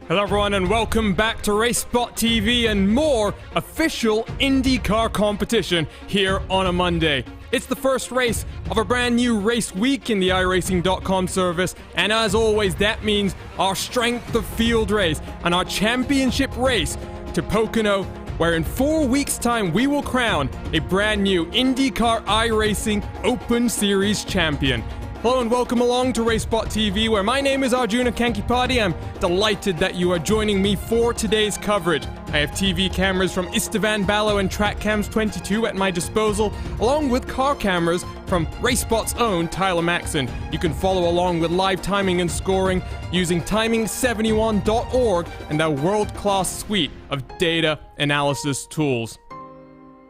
Hello everyone and welcome back to RaceSpotTV and more official IndyCar competition here on a Monday. It's the first race of a brand new race week in the iRacing.com service, and as always that means our strength of field race and our championship race to Pocono, where in 4 weeks time we will crown a brand new IndyCar iRacing Open Series champion. Hello and welcome along to RaceSpotTV, where my name is Arjuna Kankipati. I'm delighted that you are joining me for today's coverage. I have TV cameras from Istvan Ballo and TrackCams22 at my disposal, along with car cameras from RaceSpot's own Tyler Maxson. You can follow along with live timing and scoring using timing71.org and their world-class suite of data analysis tools.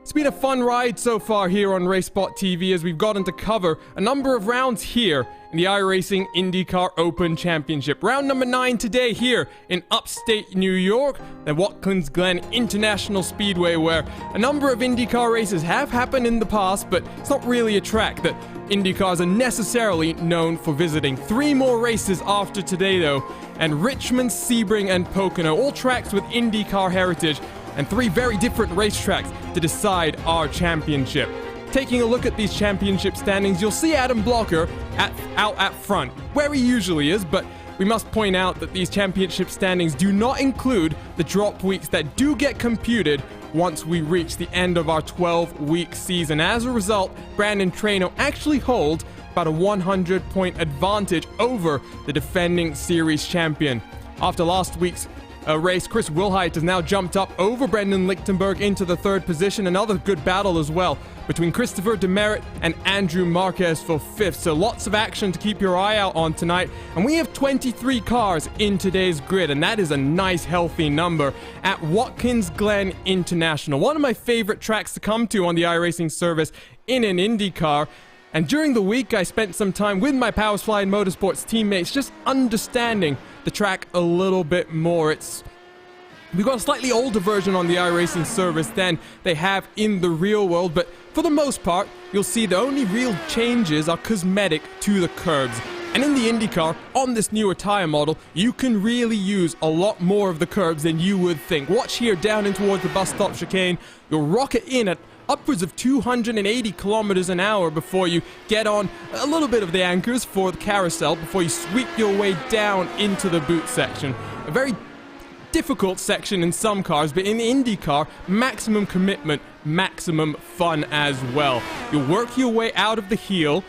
It's been a fun ride so far here on RaceSpotTV as we've gotten to cover a number of rounds here in the iRacing IndyCar Open Championship. Round number 9 today here in upstate New York, the Watkins Glen International Speedway, where a number of IndyCar races have happened in the past, but it's not really a track that IndyCars are necessarily known for visiting. 3 more races after today though, and Richmond, Sebring, and Pocono, all tracks with IndyCar heritage, and 3 very different racetracks to decide our championship. Taking a look at these championship standings, you'll see Adam Blocker out at front, where he usually is, but we must point out that these championship standings do not include the drop weeks that do get computed once we reach the end of our 12-week season. As a result, Brandon Traino actually holds about a 100-point advantage over the defending series champion. After last week's race, Chris Wilhite has now jumped up over Brendan Lichtenberg into the 3rd position. Another good battle as well between Christopher Demerit and Andrew Marquez for 5th. So lots of action to keep your eye out on tonight. And we have 23 cars in today's grid, and that is a nice healthy number at Watkins Glen International. One of my favorite tracks to come to on the iRacing service in an IndyCar. And during the week, I spent some time with my Powers Flying Motorsports teammates just understanding the track a little bit more. We've got a slightly older version on the iRacing service than they have in the real world, but for the most part, you'll see the only real changes are cosmetic to the curbs. And in the IndyCar, on this newer tire model, you can really use a lot more of the curbs than you would think. Watch here down in towards the bus stop chicane. You'll rocket in at upwards of 280 kilometers an hour before you get on a little bit of the anchors for the carousel before you sweep your way down into the boot section. A very difficult section in some cars, but in the IndyCar, maximum commitment, maximum fun as well. You'll work your way out of the heel,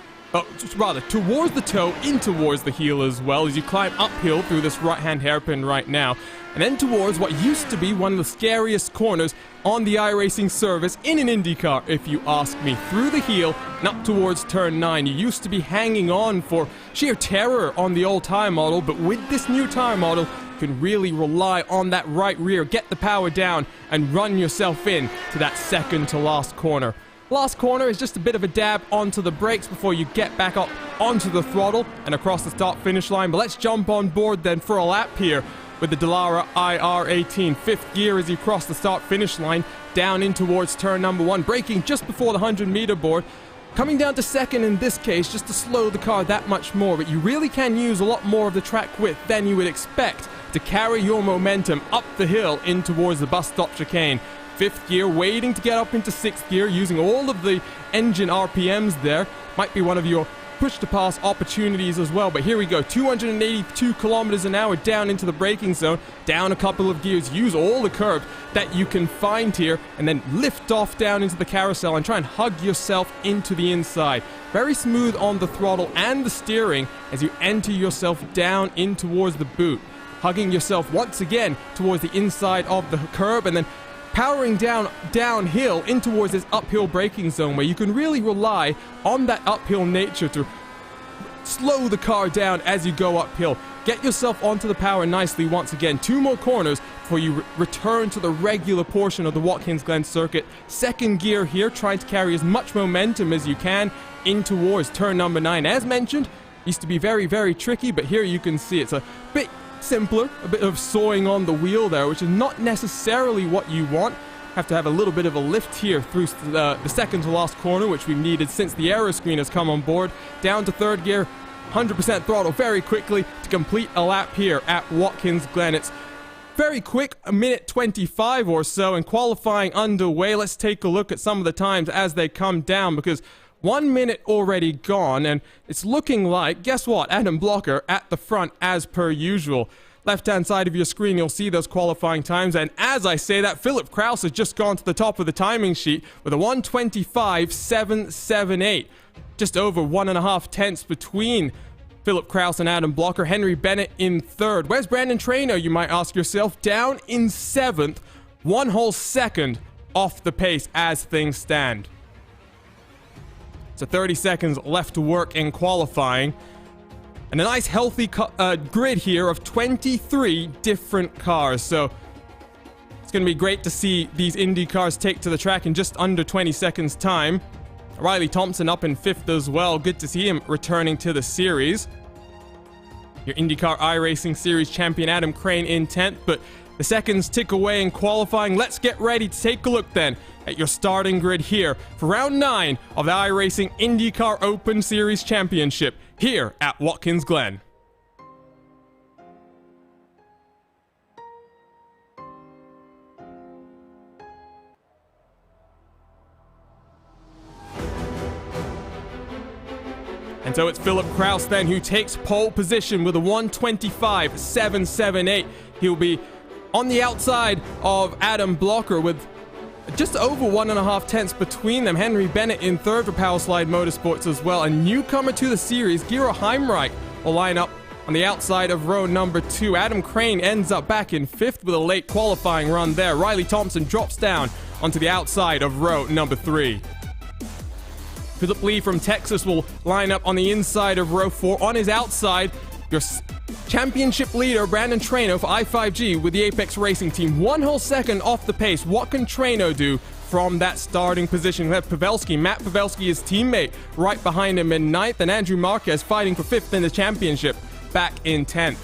rather towards the toe, in towards the heel as well as you climb uphill through this right-hand hairpin right now, and then towards what used to be one of the scariest corners on the iRacing service in an IndyCar, if you ask me, through the heel and up towards turn 9. You used to be hanging on for sheer terror on the old tire model, but with this new tire model, you can really rely on that right rear, get the power down, and run yourself in to that second to last corner. Last corner is just a bit of a dab onto the brakes before you get back up onto the throttle and across the start-finish line. But let's jump on board then for a lap here with the Dallara IR18. 5th gear as you cross the start-finish line down in towards turn number 1, braking just before the 100-meter board. Coming down to 2nd in this case just to slow the car that much more, but you really can use a lot more of the track width than you would expect to carry your momentum up the hill in towards the bus stop chicane. 5th gear, waiting to get up into 6th gear, using all of the engine RPMs there. Might be one of your push-to-pass opportunities as well, but here we go. 282 kilometers an hour down into the braking zone, down a couple of gears, use all the curbs that you can find here, and then lift off down into the carousel and try and hug yourself into the inside. Very smooth on the throttle and the steering as you enter yourself down in towards the boot. Hugging yourself once again towards the inside of the curb, and then powering downhill in towards this uphill braking zone where you can really rely on that uphill nature to slow the car down as you go uphill. Get yourself onto the power nicely once again. 2 more corners before you return to the regular portion of the Watkins Glen circuit. 2nd gear here, trying to carry as much momentum as you can in towards turn number 9. As mentioned, used to be very, very tricky, but here you can see it's a bit simpler, a bit of sawing on the wheel there, which is not necessarily what you want. Have to have a little bit of a lift here through the 2nd to last corner, which we've needed since the aero screen has come on board. Down to 3rd gear, 100% throttle very quickly to complete a lap here at Watkins Glen. It's very quick, a minute 25 or so, and qualifying underway. Let's take a look at some of the times as they come down, because 1 minute already gone, and it's looking like, guess what, Adam Blocker at the front as per usual. Left-hand side of your screen, you'll see those qualifying times, and as I say that, Philip Kraus has just gone to the top of the timing sheet with a 1:25.778. Just over 1.5 tenths between Philip Kraus and Adam Blocker. Henry Bennett in third. Where's Brandon Traynor, you might ask yourself? Down in 7th, 1 whole second off the pace as things stand. So 30 seconds left to work in qualifying. And a nice healthy grid here of 23 different cars. So it's going to be great to see these Indy cars take to the track in just under 20 seconds time. Riley Thompson up in 5th as well. Good to see him returning to the series. Your IndyCar iRacing Series champion Adam Crane in 10th. But the seconds tick away in qualifying. Let's get ready to take a look then at your starting grid here for round 9 of the iRacing IndyCar Open Series Championship here at Watkins Glen. And so it's Philip Kraus then who takes pole position with a 1:25.778. He'll be on the outside of Adam Blocker with just over 1.5 tenths between them. Henry Bennett in third for Powerslide Motorsports as well. A newcomer to the series, Giro Heimreich, will line up on the outside of row number 2. Adam Crane ends up back in 5th with a late qualifying run there. Riley Thompson drops down onto the outside of row number 3. Philip Lee from Texas will line up on the inside of row 4. On his outside, your championship leader, Brandon Traynor for i5G with the Apex Racing Team. 1 whole second off the pace. What can Traynor do from that starting position? We have Pavelski, Matt Pavelski, his teammate, right behind him in 9th, and Andrew Marquez fighting for 5th in the championship, back in 10th.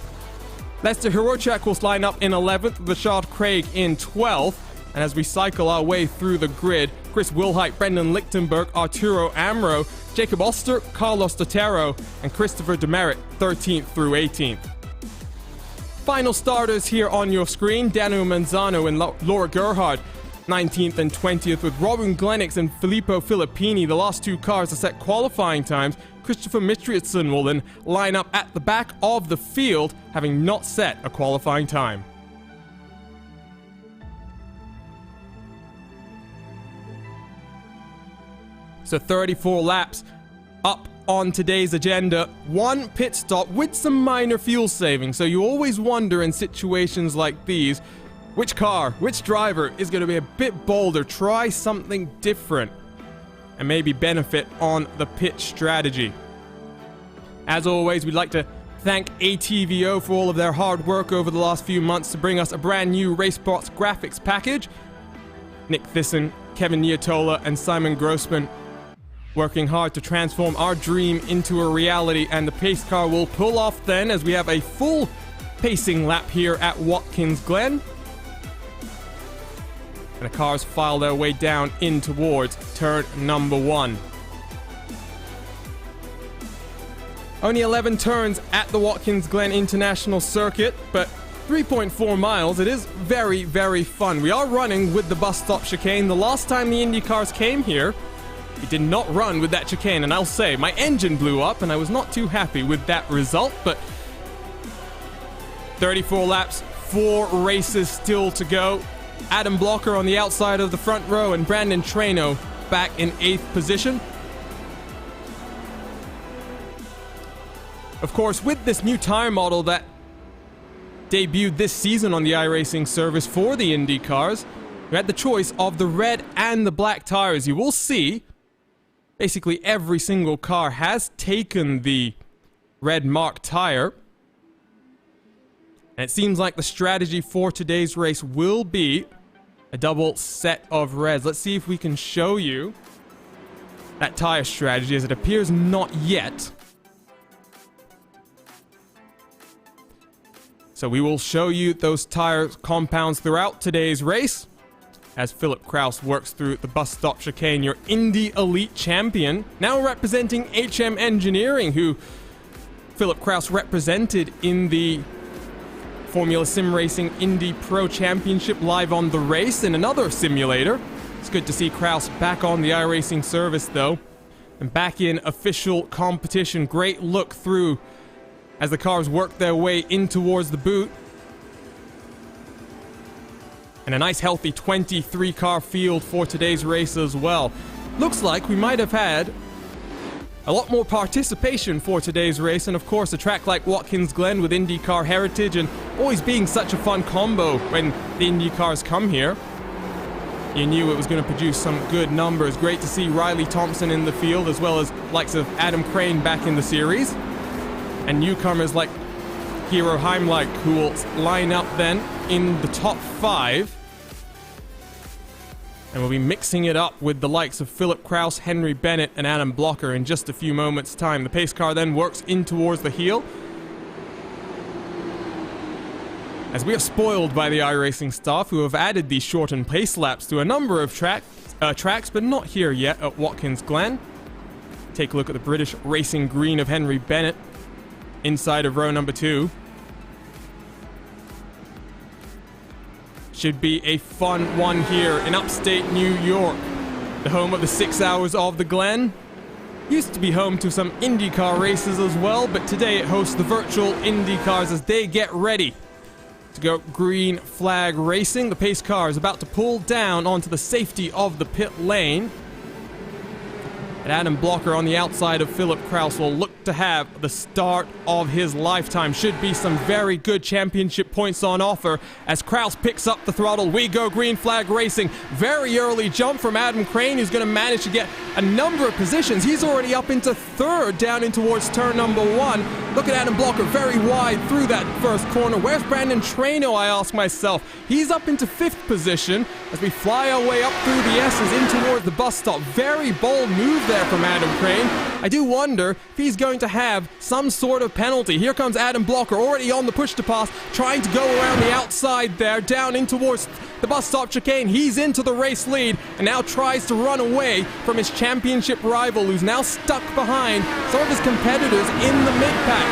Lester Hirochak will line up in 11th, with Rashad Craig in 12th. And as we cycle our way through the grid, Chris Wilhite, Brendan Lichtenberg, Arturo Amro, Jacob Oster, Carlos Dotero, and Christopher Demerit, 13th through 18th. Final starters here on your screen, Daniel Manzano and Laura Gerhard, 19th and 20th, with Robin Glenix and Filippo Filippini. The last 2 cars to set qualifying times. Christopher Mitriotson will then line up at the back of the field, having not set a qualifying time. So 34 laps up on today's agenda. 1 pit stop with some minor fuel saving. So you always wonder in situations like these, which car, which driver is going to be a bit bolder, try something different, and maybe benefit on the pit strategy. As always, we'd like to thank ATVO for all of their hard work over the last few months to bring us a brand new RaceSpots graphics package. Nick Thyssen, Kevin Niatola, and Simon Grossman working hard to transform our dream into a reality, and the pace car will pull off then as we have a full pacing lap here at Watkins Glen. And the cars file their way down in towards turn number 1. Only 11 turns at the Watkins Glen International Circuit, but 3.4 miles. It is very, very fun. We are running with the bus stop chicane. The last time the Indy cars came here, it did not run with that chicane, and I'll say, my engine blew up, and I was not too happy with that result, but 34 laps, 4 races still to go. Adam Blocker on the outside of the front row, and Brandon Traynor back in 8th position. Of course, with this new tire model that debuted this season on the iRacing service for the Indy cars, we had the choice of the red and the black tires. You will see basically every single car has taken the red mark tire. And it seems like the strategy for today's race will be a double set of reds. Let's see if we can show you that tire strategy, as it appears not yet. So we will show you those tire compounds throughout today's race as Philip Kraus works through the bus stop chicane, your Indy Elite champion, now representing HM Engineering, who Philip Kraus represented in the Formula Sim Racing Indy Pro Championship live on the race in another simulator. It's good to see Kraus back on the iRacing service though, and back in official competition. Great look through as the cars work their way in towards the boot. And a nice healthy 23 car field for today's race as well. Looks like we might have had a lot more participation for today's race, and of course a track like Watkins Glen with IndyCar heritage and always being such a fun combo when the IndyCars come here. You knew it was going to produce some good numbers. Great to see Riley Thompson in the field, as well as likes of Adam Crane back in the series. And newcomers like Hero Heimlich, who will line up then in the top 5. And we'll be mixing it up with the likes of Philip Kraus, Henry Bennett, and Adam Blocker in just a few moments' time. The pace car then works in towards the heel, as we are spoiled by the iRacing staff, who have added these shortened pace laps to a number of tracks, but not here yet at Watkins Glen. Take a look at the British racing green of Henry Bennett inside of row number 2. Should be a fun one here in upstate New York, the home of the 6 hours of the Glen. Used to be home to some IndyCar races as well, but today it hosts the virtual IndyCars as they get ready to go green flag racing. The pace car is about to pull down onto the safety of the pit lane. And Adam Blocker on the outside of Philip Kraus will look to have the start of his lifetime. Should be some very good championship points on offer as Kraus picks up the throttle. We go green flag racing. Very early jump from Adam Crane, who's going to manage to get a number of positions. He's already up into 3rd, down in towards turn number 1. Look at Adam Blocker, very wide through that first corner. Where's Brandon Traino, I ask myself? He's up into 5th position as we fly our way up through the S's in towards the bus stop. Very bold move there from Adam Crane. I do wonder if he's going to have some sort of penalty. Here comes Adam Blocker, already on the push to pass, trying to go around the outside there, down in towards the bus stop chicane. He's into the race lead and now tries to run away from his championship rival, who's now stuck behind some of his competitors in the mid-pack.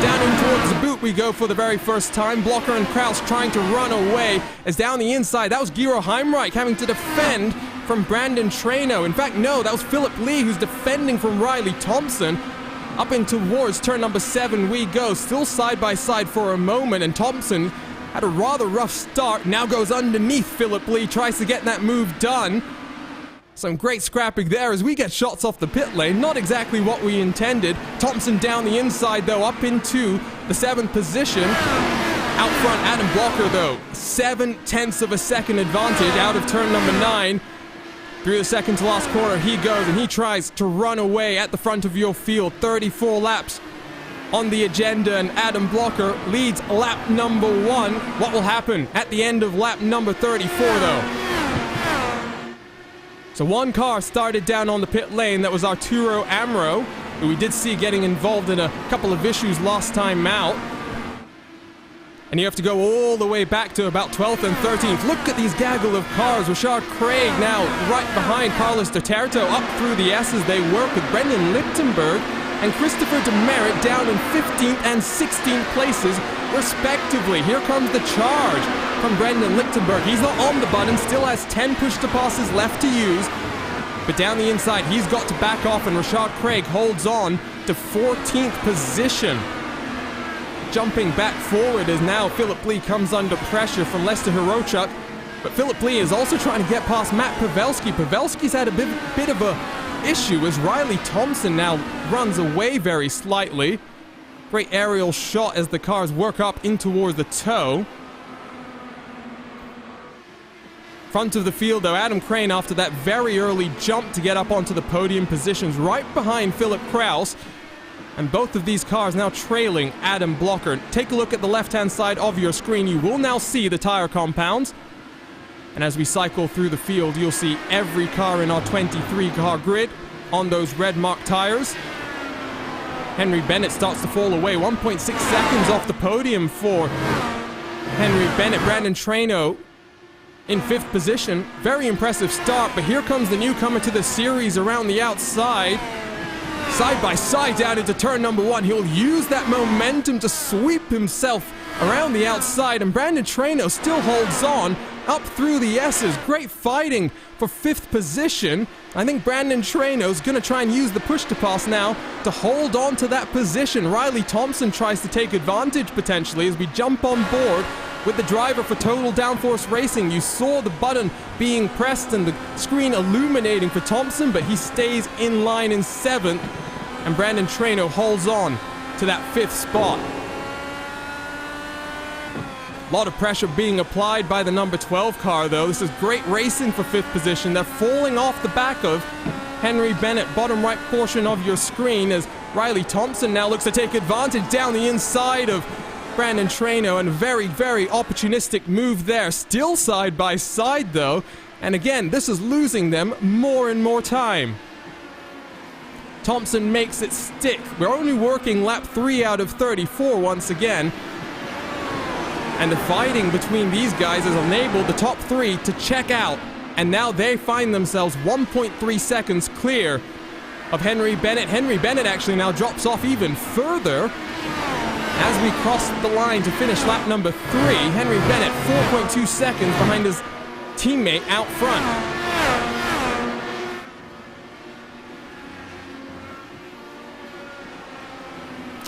Down in towards the boot we go for the very first time. Blocker and Kraus trying to run away as down the inside, that was Gero Heimreich having to defend from Brandon Traino. In fact, no, that was Philip Lee who's defending from Riley Thompson. Up in towards turn number 7 we go, still side by side for a moment, and Thompson had a rather rough start, now goes underneath Philip Lee, tries to get that move done. Some great scrapping there as we get shots off the pit lane. Not exactly what we intended. Thompson down the inside though, up into the 7th position. Out front, Adam Blocker though, 7/10 of a second advantage out of turn number 9. Through the second to last corner he goes, and he tries to run away at the front of your field. 34 laps on the agenda, and Adam Blocker leads lap number 1. What will happen at the end of lap number 34 though? So one car started down on the pit lane. That was Arturo Amro, who we did see getting involved in a couple of issues last time out. And you have to go all the way back to about 12th and 13th. Look at these gaggle of cars. Richard Craig now right behind Carlos Duterte. Up through the S's they work with Brendan Lichtenberg and Christopher Demerit down in 15th and 16th places respectively. Here comes the charge from Brendan Lichtenberg. He's not on the button, still has 10 push-to-passes left to use. But down the inside, he's got to back off, and Richard Craig holds on to 14th position. Jumping back forward as now Philip Lee comes under pressure from Lester Hirochuk. But Philip Lee is also trying to get past Matt Pavelski. Pavelski's had a bit of a issue as Riley Thompson now runs away very slightly. Great aerial shot as the cars work up in towards the toe. Front of the field though, Adam Crane after that very early jump to get up onto the podium positions right behind Philip Kraus. And both of these cars now trailing Adam Blocker. Take a look at the left-hand side of your screen. You will now see the tire compounds. And as we cycle through the field, you'll see every car in our 23-car grid on those red marked tires. Henry Bennett starts to fall away. 1.6 seconds off the podium for Henry Bennett. Brandon Traino in 5th position. Very impressive start, but here comes the newcomer to the series around the outside. Side by side down into turn number 1. He'll use that momentum to sweep himself around the outside, and Brandon Traino still holds on up through the S's. Great fighting for 5th position. I think Brandon Traino's going to try and use the push-to-pass now to hold on to that position. Riley Thompson tries to take advantage potentially as we jump on board with the driver for Total Downforce Racing. You saw the button being pressed and the screen illuminating for Thompson, but he stays in line in 7th, and Brandon Traino holds on to that 5th spot. A lot of pressure being applied by the number 12 car, though. This is great racing for 5th position. They're falling off the back of Henry Bennett, bottom right portion of your screen, as Riley Thompson now looks to take advantage down the inside of Brandon Traino, and a very, very opportunistic move there. Still side by side, though, and again, this is losing them more and more time. Thompson makes it stick. We're only working lap 3 out of 34 once again. And the fighting between these guys has enabled the top 3 to check out. And now they find themselves 1.3 seconds clear of Henry Bennett. Henry Bennett actually now drops off even further as we cross the line to finish lap number 3. Henry Bennett 4.2 seconds behind his teammate out front.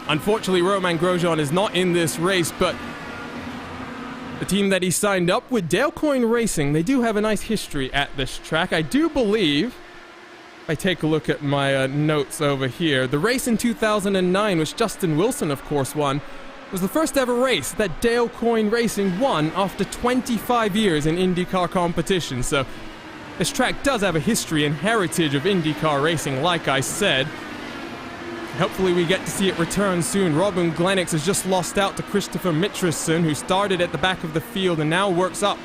Unfortunately, Romain Grosjean is not in this race, but the team that he signed up with, Dale Coyne Racing, they do have a nice history at this track. I do believe, if I take a look at my notes over here, the race in 2009, which Justin Wilson, of course, won, was the first ever race that Dale Coyne Racing won after 25 years in IndyCar competition. So this track does have a history and heritage of IndyCar racing, like I said. Hopefully we get to see it return soon. Robin Glennox has just lost out to Christopher Mitchison, who started at the back of the field and now works up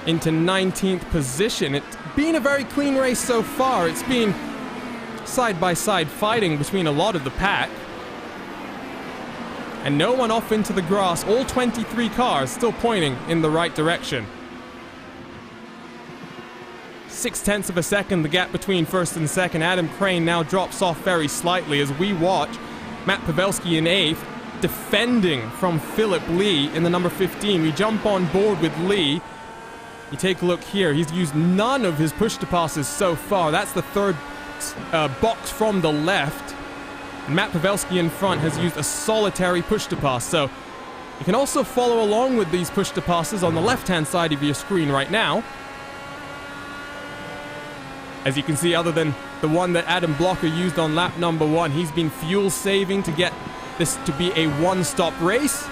into 19th position. It's been a very clean race so far. It's been side-by-side fighting between a lot of the pack. And no one off into the grass. All 23 cars still pointing in the right direction. 0.6 of a second, the gap between 1st and 2nd. Adam Crane now drops off very slightly as we watch Matt Pavelski in 8th, defending from Philip Lee in the number 15. We jump on board with Lee. You take a look here. He's used none of his push-to-passes so far. That's the 3rd box from the left. And Matt Pavelski in front has used a solitary push-to-pass. So you can also follow along with these push-to-passes on the left-hand side of your screen right now. As you can see, other than the one that Adam Blocker used on lap number 1, he's been fuel saving to get this to be a one-stop race,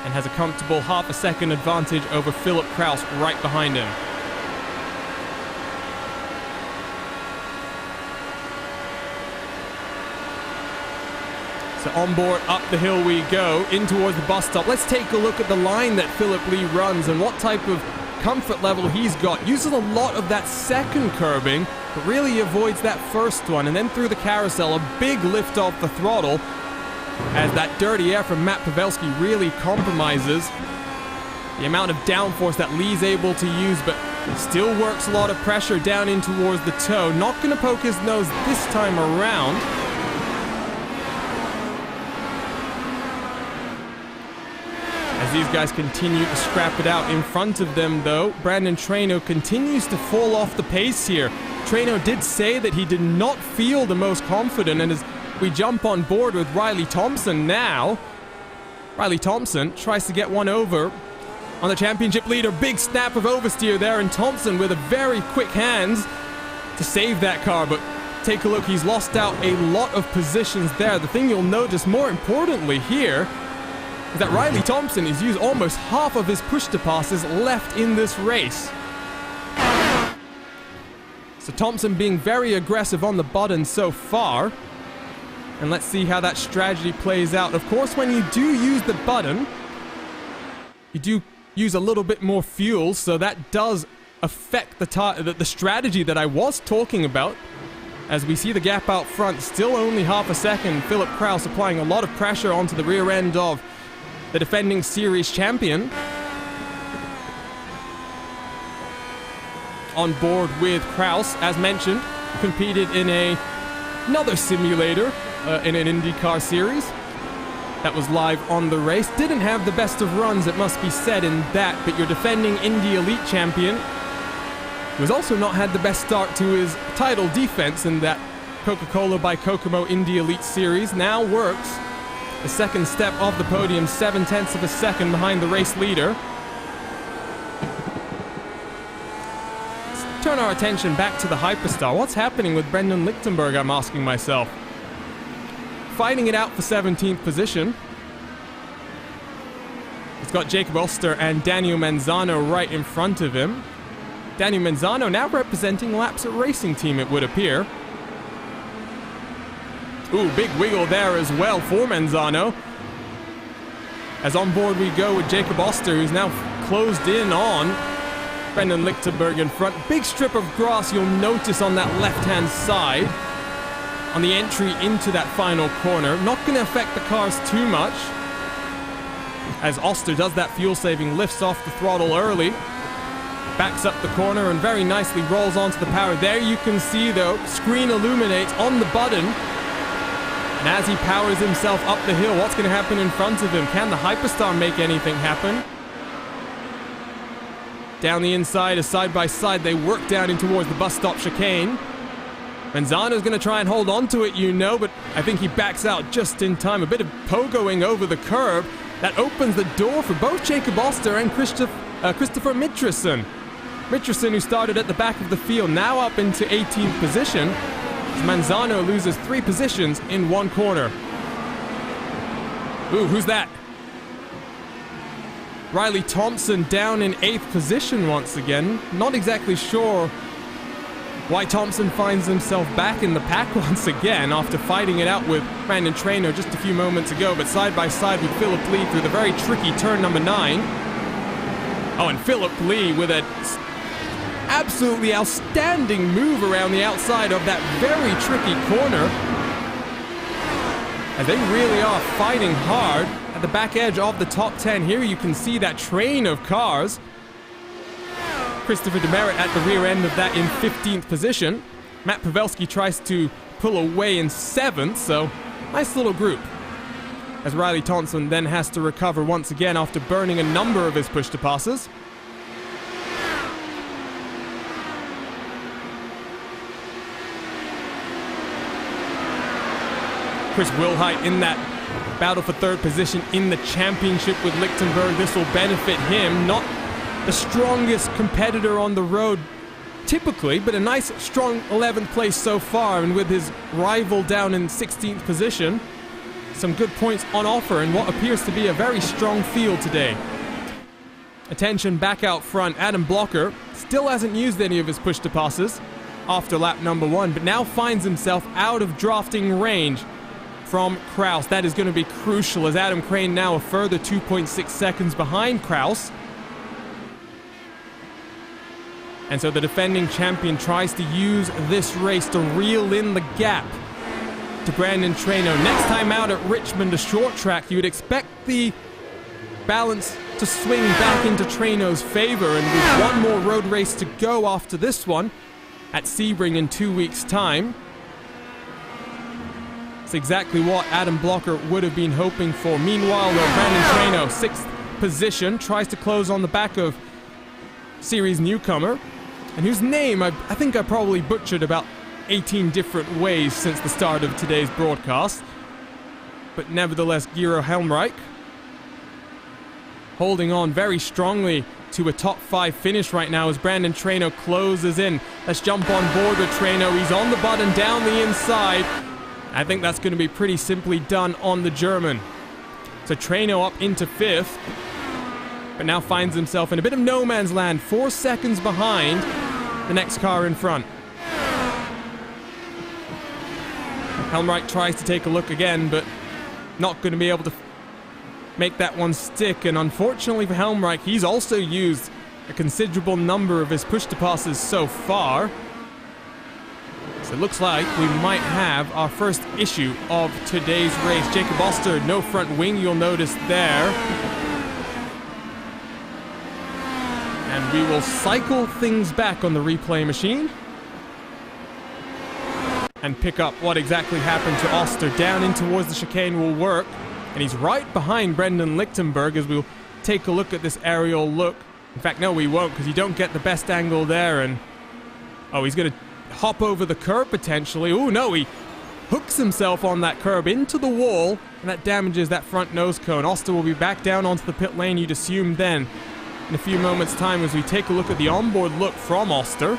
and has a comfortable half a second advantage over Philip Kraus right behind him. So on board, up the hill we go, in towards the bus stop. Let's take a look at the line that Philip Lee runs and what type of comfort level he's got. Uses a lot of that second curbing, but really avoids that first one. And then through the carousel, a big lift off the throttle as that dirty air from Matt Pavelski really compromises the amount of downforce that Lee's able to use, but still works a lot of pressure down in towards the toe. Not going to poke his nose this time around. As these guys continue to scrap it out in front of them, though, Brandon Traino continues to fall off the pace here. Traino did say that he did not feel the most confident, and as we jump on board with Riley Thompson now, Riley Thompson tries to get one over on the championship leader. Big snap of oversteer there, and Thompson with a very quick hands to save that car, but take a look, he's lost out a lot of positions there. The thing you'll notice more importantly here is that Riley Thompson has used almost half of his push-to-passes left in this race. So Thompson being very aggressive on the button so far. And let's see how that strategy plays out. Of course, when you do use the button, you do use a little bit more fuel, so that does affect the strategy that I was talking about. As we see the gap out front, still only half a second. Philip Kraus applying a lot of pressure onto the rear end of the defending series champion. On board with Kraus, as mentioned, competed in another simulator in an IndyCar series. that was live on the race. Didn't have the best of runs, it must be said, in that, but your defending Indy Elite champion, who has also not had the best start to his title defense in that Coca-Cola by Kokomo Indy Elite Series, now works the second step of the podium, 0.7 of a second behind the race leader. Let's turn our attention back to the Hyperstar. What's happening with Brendan Lichtenberg, I'm asking myself. Fighting it out for 17th position. He's got Jacob Oster and Daniel Manzano right in front of him. Daniel Manzano now representing Laps at Racing Team, it would appear. Ooh, big wiggle there as well for Manzano. As on board we go with Jacob Oster, who's now closed in on Brendan Lichtenberg in front. Big strip of grass you'll notice on that left-hand side on the entry into that final corner. Not going to affect the cars too much, as Oster does that fuel saving, lifts off the throttle early, backs up the corner and very nicely rolls onto the power. There you can see, though, screen illuminates on the button. And as he powers himself up the hill, what's going to happen in front of him? Can the Hyperstar make anything happen? Down the inside, as side by side, they work down in towards the bus stop chicane. Manzano's going to try and hold on to it, you know, but I think he backs out just in time. A bit of pogoing over the curb. That opens the door for both Jacob Oster and Christopher Mitrison. Mitrison, who started at the back of the field, now up into 18th position. Manzano loses 3 positions in one corner. Ooh, who's that? Riley Thompson down in 8th position once again. Not exactly sure why Thompson finds himself back in the pack once again after fighting it out with Brandon Traynor just a few moments ago, but side by side with Philip Lee through the very tricky turn number 9. Oh, and Philip Lee with a absolutely outstanding move around the outside of that very tricky corner. And they really are fighting hard at the back edge of the top 10. Here you can see that train of cars. Christopher Demerit at the rear end of that in 15th position. Matt Pavelski tries to pull away in 7th, so nice little group. As Riley Thompson then has to recover once again after burning a number of his push-to-passes. Chris Wilhite in that battle for 3rd position in the championship with Lichtenberg. This will benefit him. Not the strongest competitor on the road typically, but a nice strong 11th place so far, and with his rival down in 16th position, some good points on offer in what appears to be a very strong field today. Attention back out front, Adam Blocker still hasn't used any of his push-to-passes after lap number 1, but now finds himself out of drafting range from Kraus. That is going to be crucial, as Adam Crane now a further 2.6 seconds behind Kraus. And so the defending champion tries to use this race to reel in the gap to Brandon Traynor. Next time out at Richmond, a short track, you would expect the balance to swing back into Traynor's favor, and with one more road race to go after this one at Sebring in 2 weeks' time. It's exactly what Adam Blocker would have been hoping for. Meanwhile, though, Brandon Traynor, 6th position, tries to close on the back of series newcomer, and whose name I think I probably butchered about 18 different ways since the start of today's broadcast. But nevertheless, Giro Helmreich holding on very strongly to a top 5 finish right now as Brandon Traynor closes in. Let's jump on board with Traynor. He's on the button down the inside. I think that's going to be pretty simply done on the German. So Traynor up into 5th, but now finds himself in a bit of no man's land, 4 seconds behind the next car in front. Helmreich tries to take a look again, but not going to be able to make that one stick. And unfortunately for Helmreich, he's also used a considerable number of his push-to-passes so far. So it looks like we might have our first issue of today's race. Jacob Oster, no front wing, you'll notice there. And we will cycle things back on the replay machine and pick up what exactly happened to Oster. Down in towards the chicane will work. And he's right behind Brendan Lichtenberg as we'll take a look at this aerial look. In fact, no, we won't, because you don't get the best angle there. And oh, he's going to hop over the curb potentially. Oh, no, he hooks himself on that curb into the wall, and that damages that front nose cone. Oster will be back down onto the pit lane, you'd assume then, in a few moments' time as we take a look at the onboard look from Oster.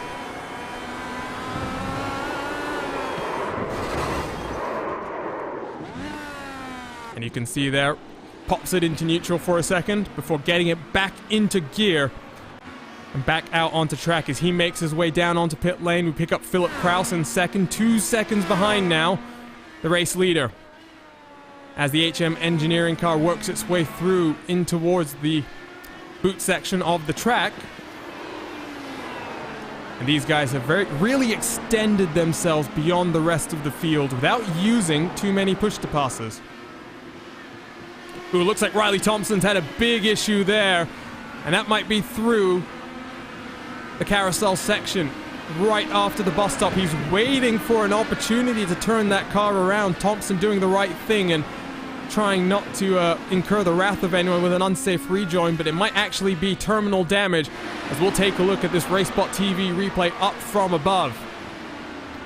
And you can see there, pops it into neutral for a second before getting it back into gear and back out onto track as he makes his way down onto pit lane. We pick up Philip Kraus in second, 2 seconds behind now, the race leader. As the HM engineering car works its way through in towards the boot section of the track. And these guys have really extended themselves beyond the rest of the field without using too many push-to-passes. Ooh, looks like Riley Thompson's had a big issue there, and that might be through the carousel section right after the bus stop. He's waiting for an opportunity to turn that car around. Thompson doing the right thing and trying not to incur the wrath of anyone with an unsafe rejoin, but it might actually be terminal damage as we'll take a look at this RaceSpotTV replay up from above.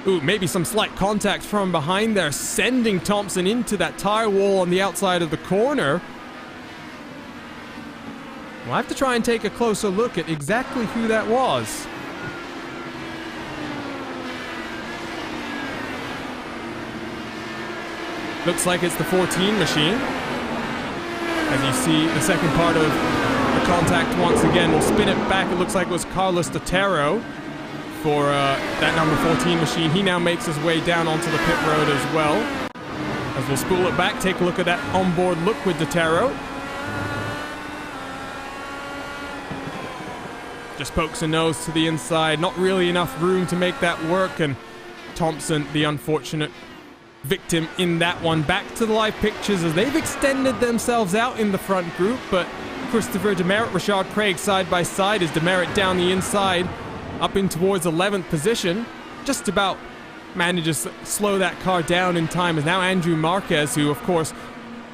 Ooh, maybe some slight contact from behind there, sending Thompson into that tire wall on the outside of the corner. We'll have to try and take a closer look at exactly who that was. Looks like it's the 14 machine. As you see, the second part of the contact once again. We'll spin it back. It looks like it was Carlos Dotero for that number 14 machine. He now makes his way down onto the pit road as well. As we'll spool it back, take a look at that onboard look with Dotero. Just pokes a nose to the inside. Not really enough room to make that work. And Thompson, the unfortunate victim in that one. Back to the live pictures as they've extended themselves out in the front group. But Christopher Demerit, Rashad Craig side by side as Demerit down the inside, up in towards 11th position. Just about manages to slow that car down in time as now Andrew Marquez, who of course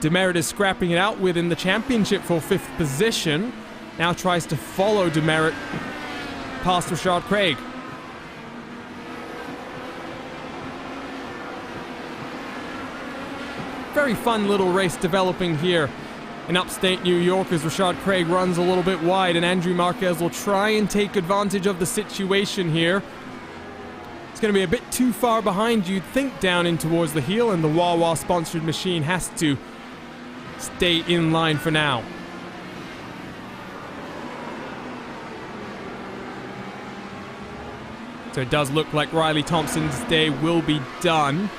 Demerit is scrapping it out with in the championship for 5th position, now tries to follow Demerit past Rashad Craig. Very fun little race developing here in upstate New York as Rashad Craig runs a little bit wide and Andrew Marquez will try and take advantage of the situation here. It's going to be a bit too far behind, you'd think, down in towards the heel, and the Wawa sponsored machine has to stay in line for now. So it does look like Riley Thompson's day will be done.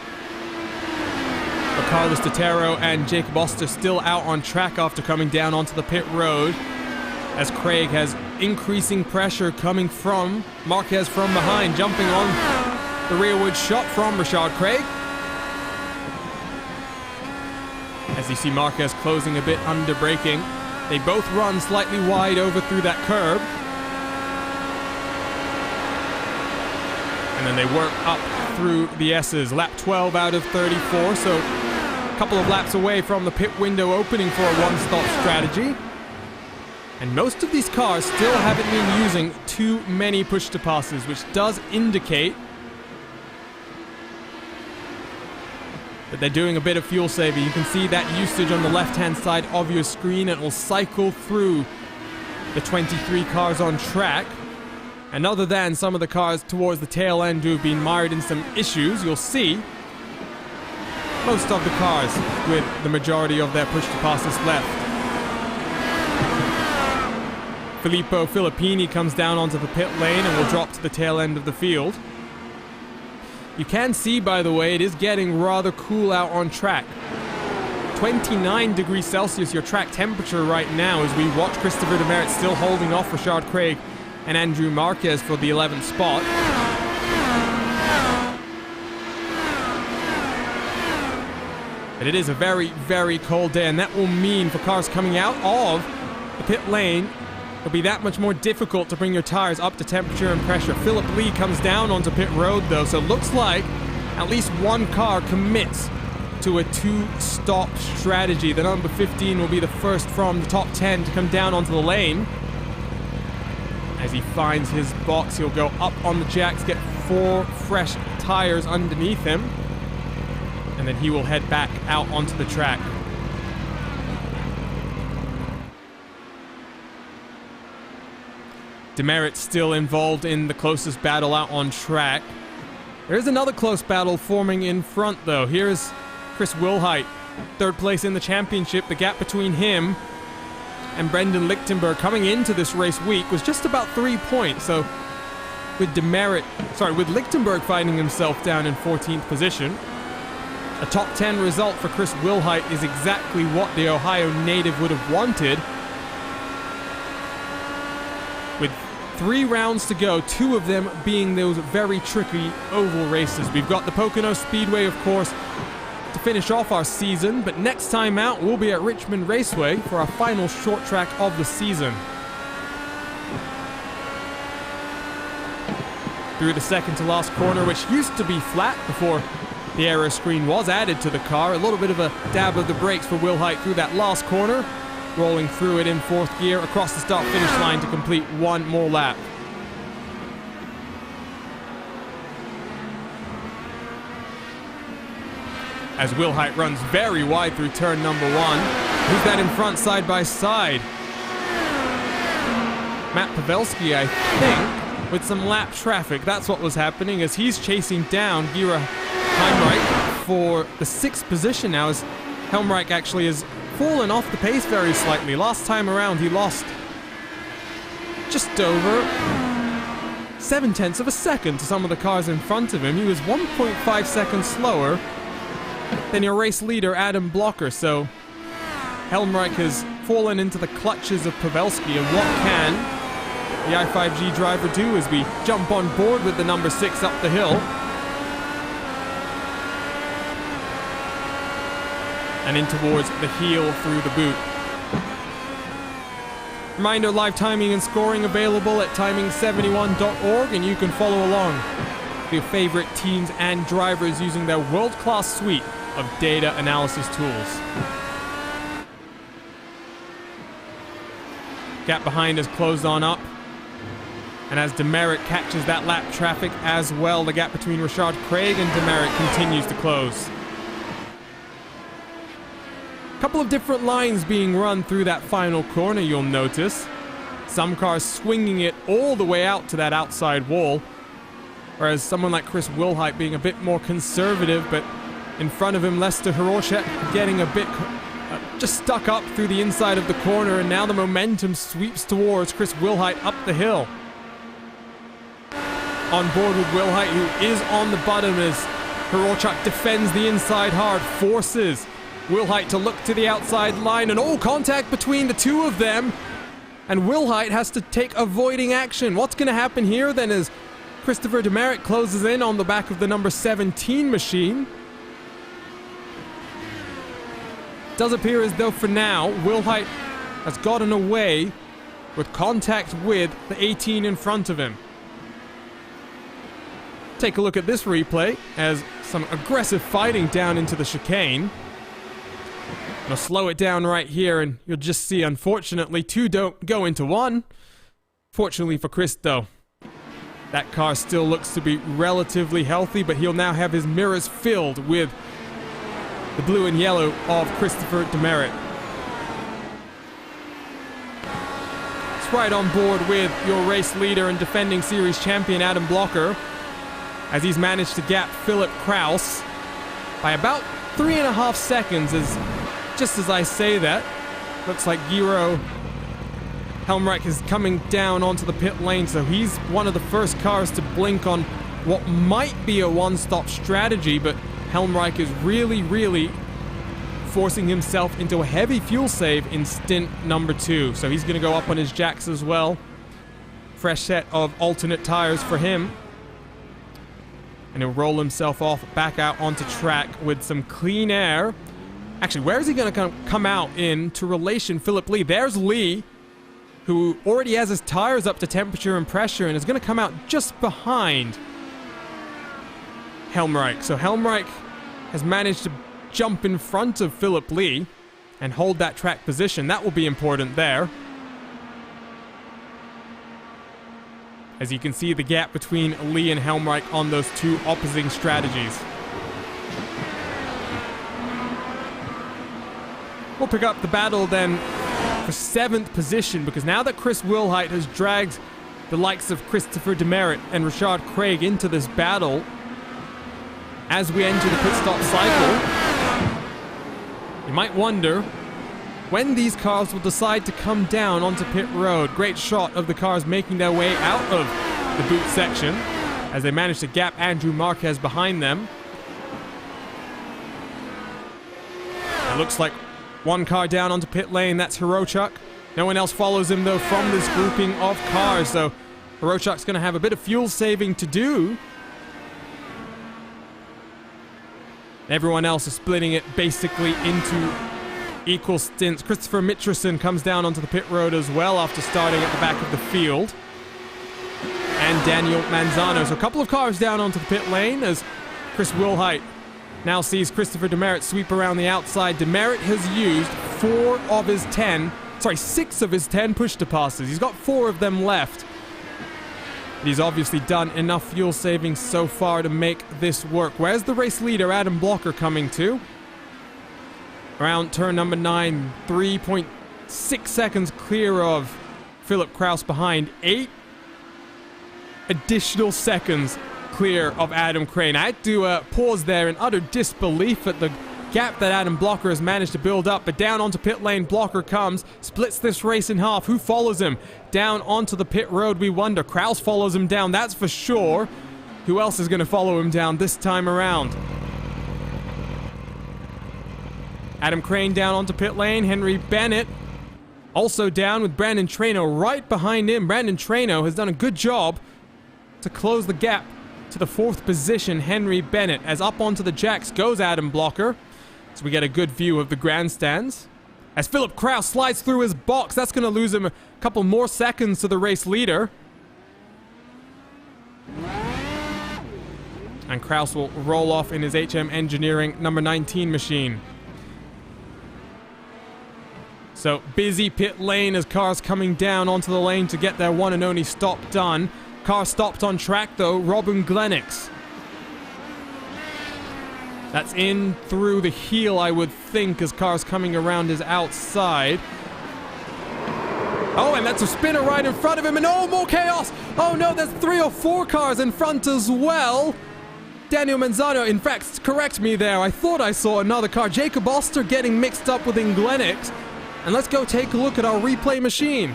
But Carlos Dotero and Jacob Oster still out on track after coming down onto the pit road, as Craig has increasing pressure coming from Marquez from behind, jumping on the rearward shot from Rashad Craig. As you see Marquez closing a bit under braking. They both run slightly wide over through that curb. And then they work up through the S's. Lap 12 out of 34, so a couple of laps away from the pit window opening for a one-stop strategy. And most of these cars still haven't been using too many push-to-passes, which does indicate that they're doing a bit of fuel saving. You can see that usage on the left-hand side of your screen. It will cycle through the 23 cars on track. And other than some of the cars towards the tail end who have been mired in some issues, you'll see most of the cars with the majority of their push-to-passes left. Filippo Filippini comes down onto the pit lane and will drop to the tail end of the field. You can see, by the way, it is getting rather cool out on track. 29 degrees Celsius, your track temperature right now, as we watch Christopher Demerit still holding off Rashad Craig and Andrew Marquez for the 11th spot. But it is a very, very cold day, and that will mean for cars coming out of the pit lane, it'll be that much more difficult to bring your tires up to temperature and pressure. Philip Lee comes down onto pit road though, so it looks like at least one car commits to a 2-stop strategy. The number 15 will be the first from the top 10 to come down onto the lane. As he finds his box, he'll go up on the jacks, get 4 fresh tires underneath him, and then he will head back out onto the track. Demerit still involved in the closest battle out on track. There's another close battle forming in front, though. Here's Chris Wilhite, 3rd place in the championship. The gap between him and Brendan Lichtenberg coming into this race week was just about 3 points. So with Lichtenberg finding himself down in 14th position, a top 10 result for Chris Wilhite is exactly what the Ohio native would have wanted. With 3 rounds to go, 2 of them being those very tricky oval races. We've got the Pocono Speedway, of course, to finish off our season, but next time out we'll be at Richmond Raceway for our final short track of the season. Through the second to last corner, which used to be flat before the aero screen was added to the car. A little bit of a dab of the brakes for Wilhite through that last corner, rolling through it in 4th gear across the start-finish line to complete 1 more lap. As Wilhite runs very wide through turn number 1. Who's that in front side by side? Matt Pavelski, I think, with some lap traffic. That's what was happening as he's chasing down Gira Heimreich for the 6th position now, as Helmreich actually has fallen off the pace very slightly. Last time around he lost just over 0.7 of a second to some of the cars in front of him. He was 1.5 seconds slower than your race leader Adam Blocker, so Helmreich has fallen into the clutches of Pavelski. And what can the i5G driver do as we jump on board with the number 6 up the hill and in towards the heel through the boot. Reminder, live timing and scoring available at timing71.org, and you can follow along with your favorite teams and drivers using their world-class suite of data analysis tools. Gap behind has closed on up, and as Demerit catches that lap traffic as well, the gap between Richard Craig and Demerit continues to close. Couple of different lines being run through that final corner, you'll notice. Some cars swinging it all the way out to that outside wall, whereas someone like Chris Wilhite being a bit more conservative, but in front of him, Lester Hiroshek getting a bit just stuck up through the inside of the corner, and now the momentum sweeps towards Chris Wilhite up the hill. On board with Wilhite, who is on the bottom as Hiroshek defends the inside hard, forces Wilhite to look to the outside line, and all contact between the two of them, and Wilhite has to take avoiding action. What's going to happen here then as Christopher Demerit closes in on the back of the number 17 machine? Does appear as though for now Wilhite has gotten away with contact with the 18 in front of him. Take a look at this replay as some aggressive fighting down into the chicane. I'll slow it down right here, and you'll just see, unfortunately, 2 don't go into 1. Fortunately for Chris, though, that car still looks to be relatively healthy, but he'll now have his mirrors filled with the blue and yellow of Christopher Demerit. It's right on board with your race leader and defending series champion Adam Blocker, as he's managed to gap Philip Kraus by about 3.5 seconds. Just as I say that, looks like Giro Helmreich is coming down onto the pit lane, so he's one of the first cars to blink on what might be a one-stop strategy, but Helmreich is really forcing himself into a heavy fuel save in stint number 2. So he's going to go up on his jacks as well. Fresh set of alternate tires for him. And he'll roll himself off back out onto track with some clean air. Actually, where is he going to come out in to relation Philip Lee? There's Lee, who already has his tires up to temperature and pressure and is going to come out just behind Helmreich. So Helmreich has managed to jump in front of Philip Lee and hold that track position. That will be important there. As you can see the gap between Lee and Helmreich on those two opposing strategies. We'll pick up the battle then for 7th position, because now that Chris Wilhite has dragged the likes of Christopher Demerit and Richard Craig into this battle, as we enter the pit stop cycle, you might wonder when these cars will decide to come down onto pit road. Great shot of the cars making their way out of the boot section as they manage to gap Andrew Marquez behind them. It looks like one car down onto pit lane, that's Hirochuk. No one else follows him though from this grouping of cars, so Hirochuk's going to have a bit of fuel saving to do. Everyone else is splitting it basically into equal stints. Christopher Mitchison comes down onto the pit road as well after starting at the back of the field. And Daniel Manzano. So a couple of cars down onto the pit lane as Chris Wilhite now sees Christopher Demerit sweep around the outside. Demerit has used 6 of his 10 push-to-passes. He's got 4 of them left. He's obviously done enough fuel saving so far to make this work. Where's the race leader, Adam Blocker, coming to? Around turn number 9, 3.6 seconds clear of Philip Kraus behind. 8 additional seconds clear of Adam Crane. I had to pause there in utter disbelief at the gap that Adam Blocker has managed to build up, but down onto pit lane, Blocker comes, splits this race in half. Who follows him? Down onto the pit road, we wonder. Kraus follows him down, that's for sure. Who else is going to follow him down this time around? Adam Crane down onto pit lane. Henry Bennett also down with Brandon Treno right behind him. Brandon Treno has done a good job to close the gap to the 4th position, Henry Bennett. As up onto the jacks goes Adam Blocker. So we get a good view of the grandstands. As Philip Kraus slides through his box, that's going to lose him a couple more seconds to the race leader. And Kraus will roll off in his HM Engineering number 19 machine. So busy pit lane as cars coming down onto the lane to get their one and only stop done. Car stopped on track though, Robin Glenix. That's in through the heel, I would think, as cars coming around his outside. Oh, and that's a spinner right in front of him, and oh, more chaos! Oh no, there's 3 or 4 cars in front as well. Daniel Manzano, in fact, correct me there. I thought I saw another car. Jacob Oster getting mixed up with Inglenix. And let's go take a look at our replay machine.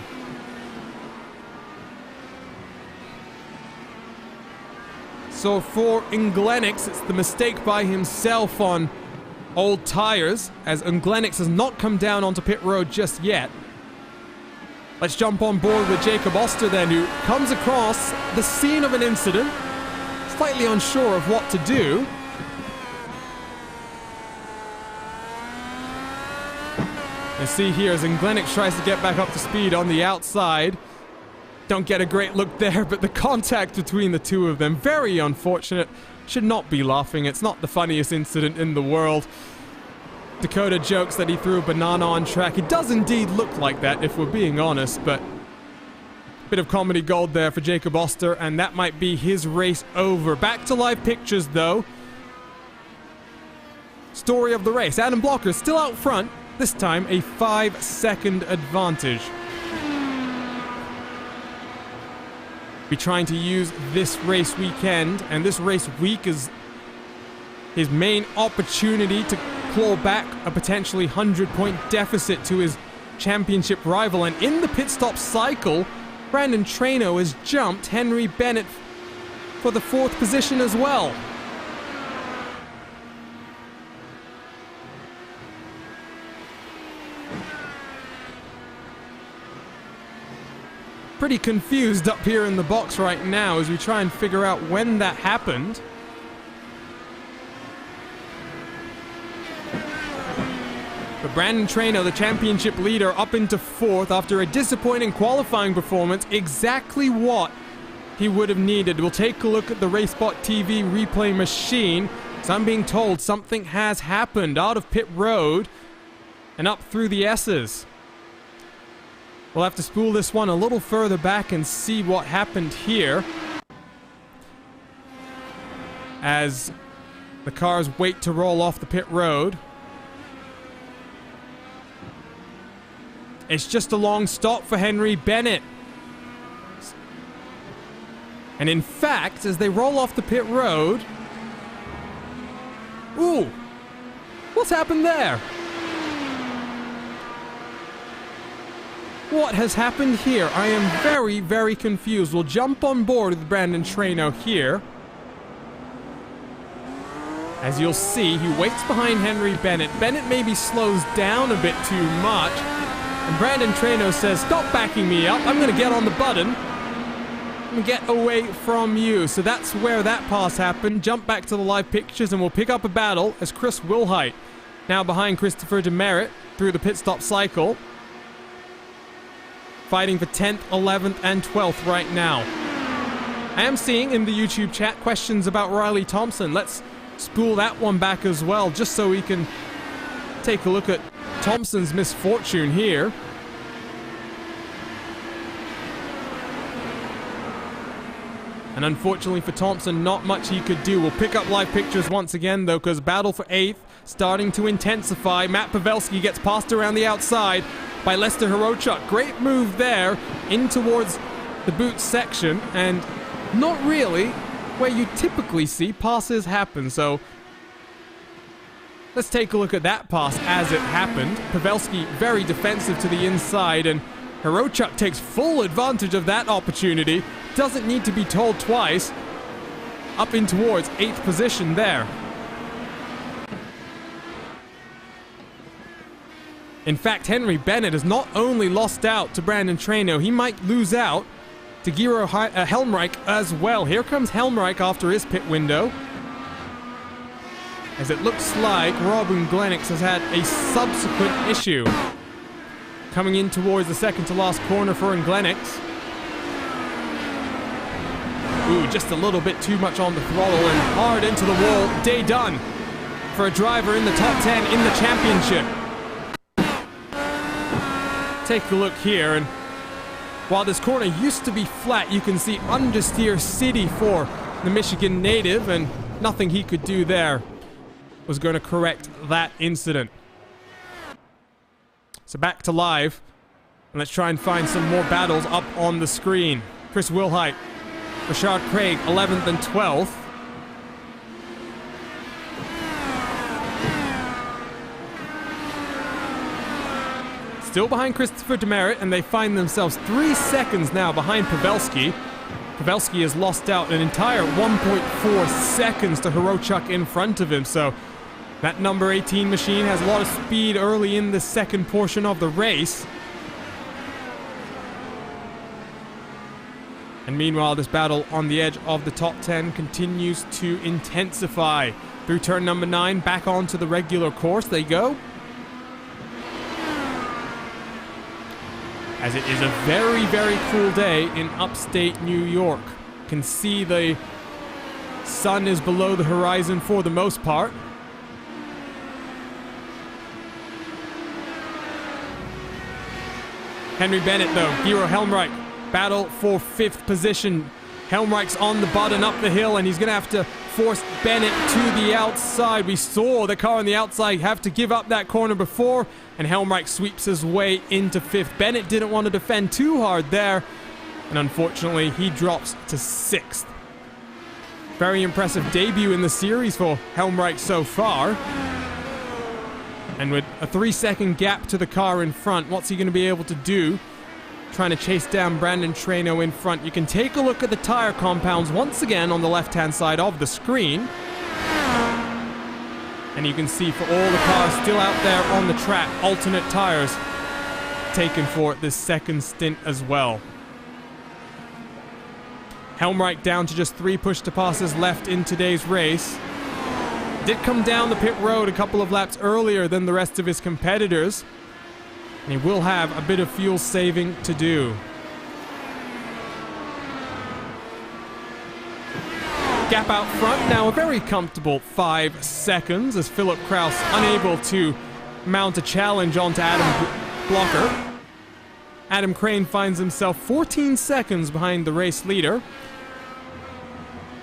So for Inglenix, it's the mistake by himself on old tires, as Inglenix has not come down onto pit road just yet. Let's jump on board with Jacob Oster then, who comes across the scene of an incident, slightly unsure of what to do. You see here as Inglenix tries to get back up to speed on the outside. Don't get a great look there, but the contact between the two of them, very unfortunate. Should not be laughing. It's not the funniest incident in the world. Dakota jokes that he threw a banana on track. It does indeed look like that, if we're being honest, but a bit of comedy gold there for Jacob Oster, and that might be his race over. Back to live pictures, though. Story of the race. Adam Blocker still out front. This time, a 5-second advantage. Be trying to use this race weekend, and this race week is his main opportunity to claw back a potentially 100-point deficit to his championship rival. And in the pit stop cycle, Brandon Treno has jumped Henry Bennett for the 4th position as well. Pretty confused up here in the box right now as we try and figure out when that happened. But Brandon Treno, the championship leader, up into 4th after a disappointing qualifying performance. Exactly what he would have needed. We'll take a look at the RaceSpotTV replay machine. So I'm being told something has happened out of pit road and up through the S's. We'll have to spool this one a little further back and see what happened here, as the cars wait to roll off the pit road. It's just a long stop for Henry Bennett. And in fact, as they roll off the pit road... Ooh! What's happened there? What has happened here? I am very, very confused. We'll jump on board with Brandon Traino here. As you'll see, he waits behind Henry Bennett. Bennett maybe slows down a bit too much. And Brandon Traino says, stop backing me up. I'm going to get on the button and get away from you. So that's where that pass happened. Jump back to the live pictures and we'll pick up a battle as Chris Wilhite, now behind Christopher Demerit through the pit stop cycle, fighting for 10th, 11th, and 12th right now. I am seeing in the YouTube chat questions about Riley Thompson. Let's spool that one back as well, just so we can take a look at Thompson's misfortune here. And unfortunately for Thompson, not much he could do. We'll pick up live pictures once again, though, because battle for 8th starting to intensify. Matt Pavelski gets passed around the outside by Lester Hirochuk. Great move there in towards the boot section, and not really where you typically see passes happen. So let's take a look at that pass as it happened. Pavelski very defensive to the inside, and Hirochuk takes full advantage of that opportunity. Doesn't need to be told twice. Up in towards 8th position there. In fact, Henry Bennett has not only lost out to Brandon Traino, he might lose out to Giro Helmreich as well. Here comes Helmreich after his pit window, as it looks like Robin Glenix has had a subsequent issue. Coming in towards the second to last corner for Glenix. Ooh, just a little bit too much on the throttle and hard into the wall. Day done for a driver in the top 10 in the championship. Take a look here, and while this corner used to be flat, you can see understeer city for the Michigan native, and nothing he could do there was going to correct that incident. So back to live, and let's try and find some more battles up on the screen. Chris Wilhite, Rashard Craig, 11th and 12th. Still behind Christopher Demerit, and they find themselves 3 seconds now behind Pavelski. Pavelski has lost out an entire 1.4 seconds to Hirochuk in front of him, so that number 18 machine has a lot of speed early in the second portion of the race. And meanwhile, this battle on the edge of the top 10 continues to intensify. Through turn number 9, back onto the regular course they go. As it is a very, very cool day in upstate New York. You can see the sun is below the horizon for the most part. Henry Bennett, though, Giro Helmreich, battle for 5th position. Helmreich's on the button up the hill, and he's going to have to force Bennett to the outside. We saw the car on the outside have to give up that corner before, and Helmreich sweeps his way into 5th. Bennett didn't want to defend too hard there, and unfortunately, he drops to 6th. Very impressive debut in the series for Helmreich so far. And with a 3-second gap to the car in front, what's he going to be able to do? Trying to chase down Brandon Traino in front. You can take a look at the tire compounds once again on the left-hand side of the screen. And you can see for all the cars still out there on the track, alternate tires taken for this second stint as well. Helmreich down to just 3 push-to-passes left in today's race. Did come down the pit road a couple of laps earlier than the rest of his competitors. And he will have a bit of fuel saving to do. Gap out front now, a very comfortable 5 seconds as Philip Kraus unable to mount a challenge onto Adam Blocker. Adam Crane finds himself 14 seconds behind the race leader,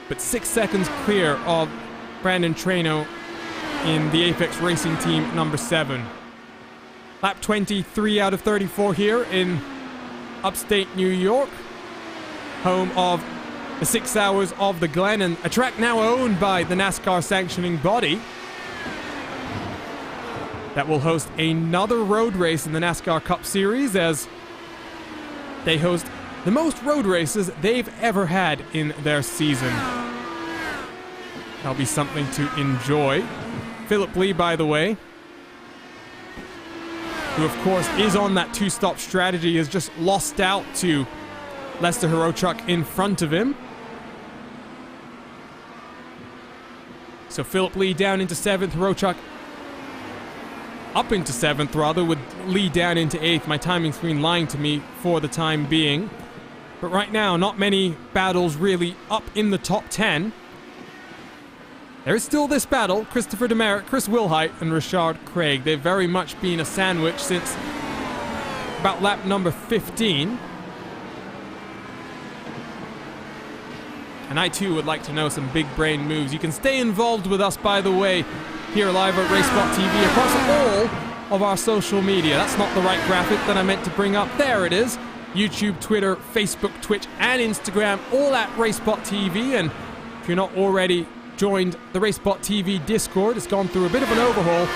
but 6 seconds clear of Brandon Traino in the Apex Racing Team number 7. Lap 23 out of 34 here in upstate New York, home of the 6 Hours of the Glen, and a track now owned by the NASCAR sanctioning body that will host another road race in the NASCAR Cup Series, as they host the most road races they've ever had in their season. That'll be something to enjoy. Philip Lee, by the way, who of course is on that 2-stop strategy, has just lost out to Lester Hirochuk in front of him. So Philip Lee down into 7th, Hirochuk up into 7th rather, with Lee down into 8th. My timing screen lying to me for the time being. But right now, not many battles really up in the top 10. There is still this battle: Christopher Demerit, Chris Wilhite, and Richard Craig. They've very much been a sandwich since about lap number 15. And I too would like to know some big brain moves. You can stay involved with us, by the way, here live at RaceSpotTV across all of our social media. That's not the right graphic that I meant to bring up. There it is. YouTube, Twitter, Facebook, Twitch, and Instagram, all at RaceSpotTV. And if you're not already joined the RaceSpotTV Discord, it's gone through a bit of an overhaul,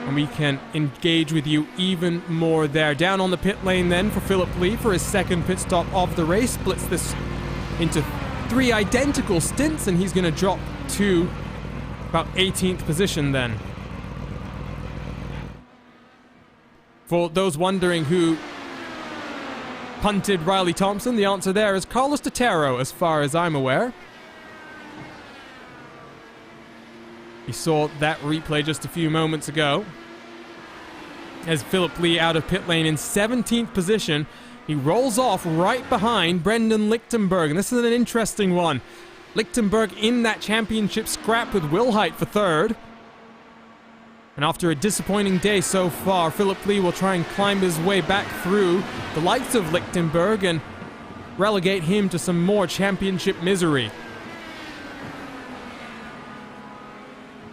and we can engage with you even more there. Down on the pit lane then for Philip Lee for his 2nd pit stop of the race. Splits this into 3 identical stints, and he's going to drop to about 18th position then. For those wondering who punted Riley Thompson, the answer there is Carlos Totero, as far as I'm aware. We saw that replay just a few moments ago, as Philip Lee out of pit lane in 17th position. He rolls off right behind Brendan Lichtenberg, and this is an interesting one. Lichtenberg in that championship scrap with Wilhite for 3rd. And after a disappointing day so far, Philip Lee will try and climb his way back through the likes of Lichtenberg and relegate him to some more championship misery.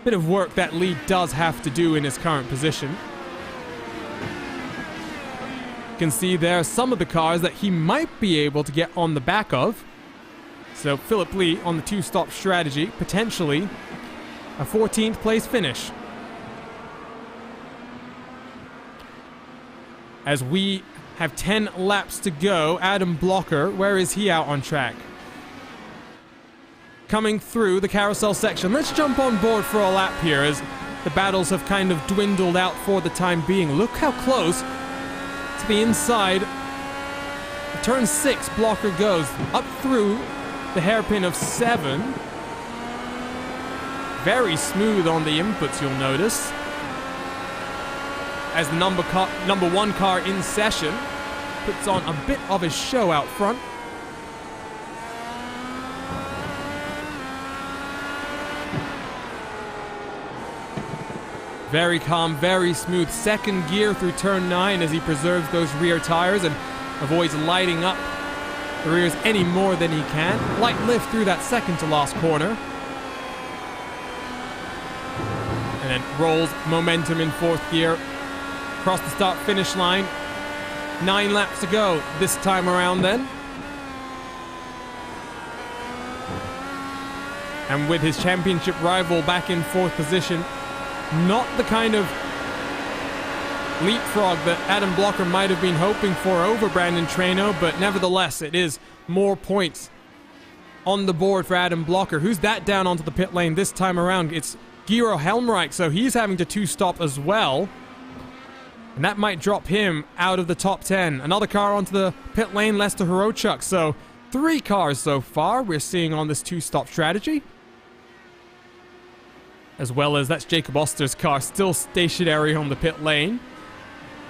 Bit of work that Lee does have to do in his current position. You can see there some of the cars that he might be able to get on the back of. So Philip Lee on the 2-stop strategy, potentially a 14th place finish. As we have 10 laps to go, Adam Blocker, where is he out on track? Coming through the carousel section. Let's jump on board for a lap here as the battles have kind of dwindled out for the time being. Look how close to the inside of turn 6 Blocker goes, up through the hairpin of 7. Very smooth on the inputs, you'll notice, as the number 1 car in session puts on a bit of a show out front. Very calm, very smooth. 2nd gear through turn 9 as he preserves those rear tires and avoids lighting up the rears any more than he can. Light lift through that 2nd to last corner. And then rolls momentum in 4th gear. Across the start-finish line. 9 laps to go this time around then. And with his championship rival back in 4th position, not the kind of leapfrog that Adam Blocker might have been hoping for over Brandon Traino, but nevertheless, it is more points on the board for Adam Blocker. Who's that down onto the pit lane this time around? It's Giro Helmreich, so he's having to 2-stop as well. And that might drop him out of the top 10. Another car onto the pit lane, Lester Hirochuk. So 3 cars so far we're seeing on this 2-stop strategy. As well as that's Jacob Oster's car, still stationary on the pit lane,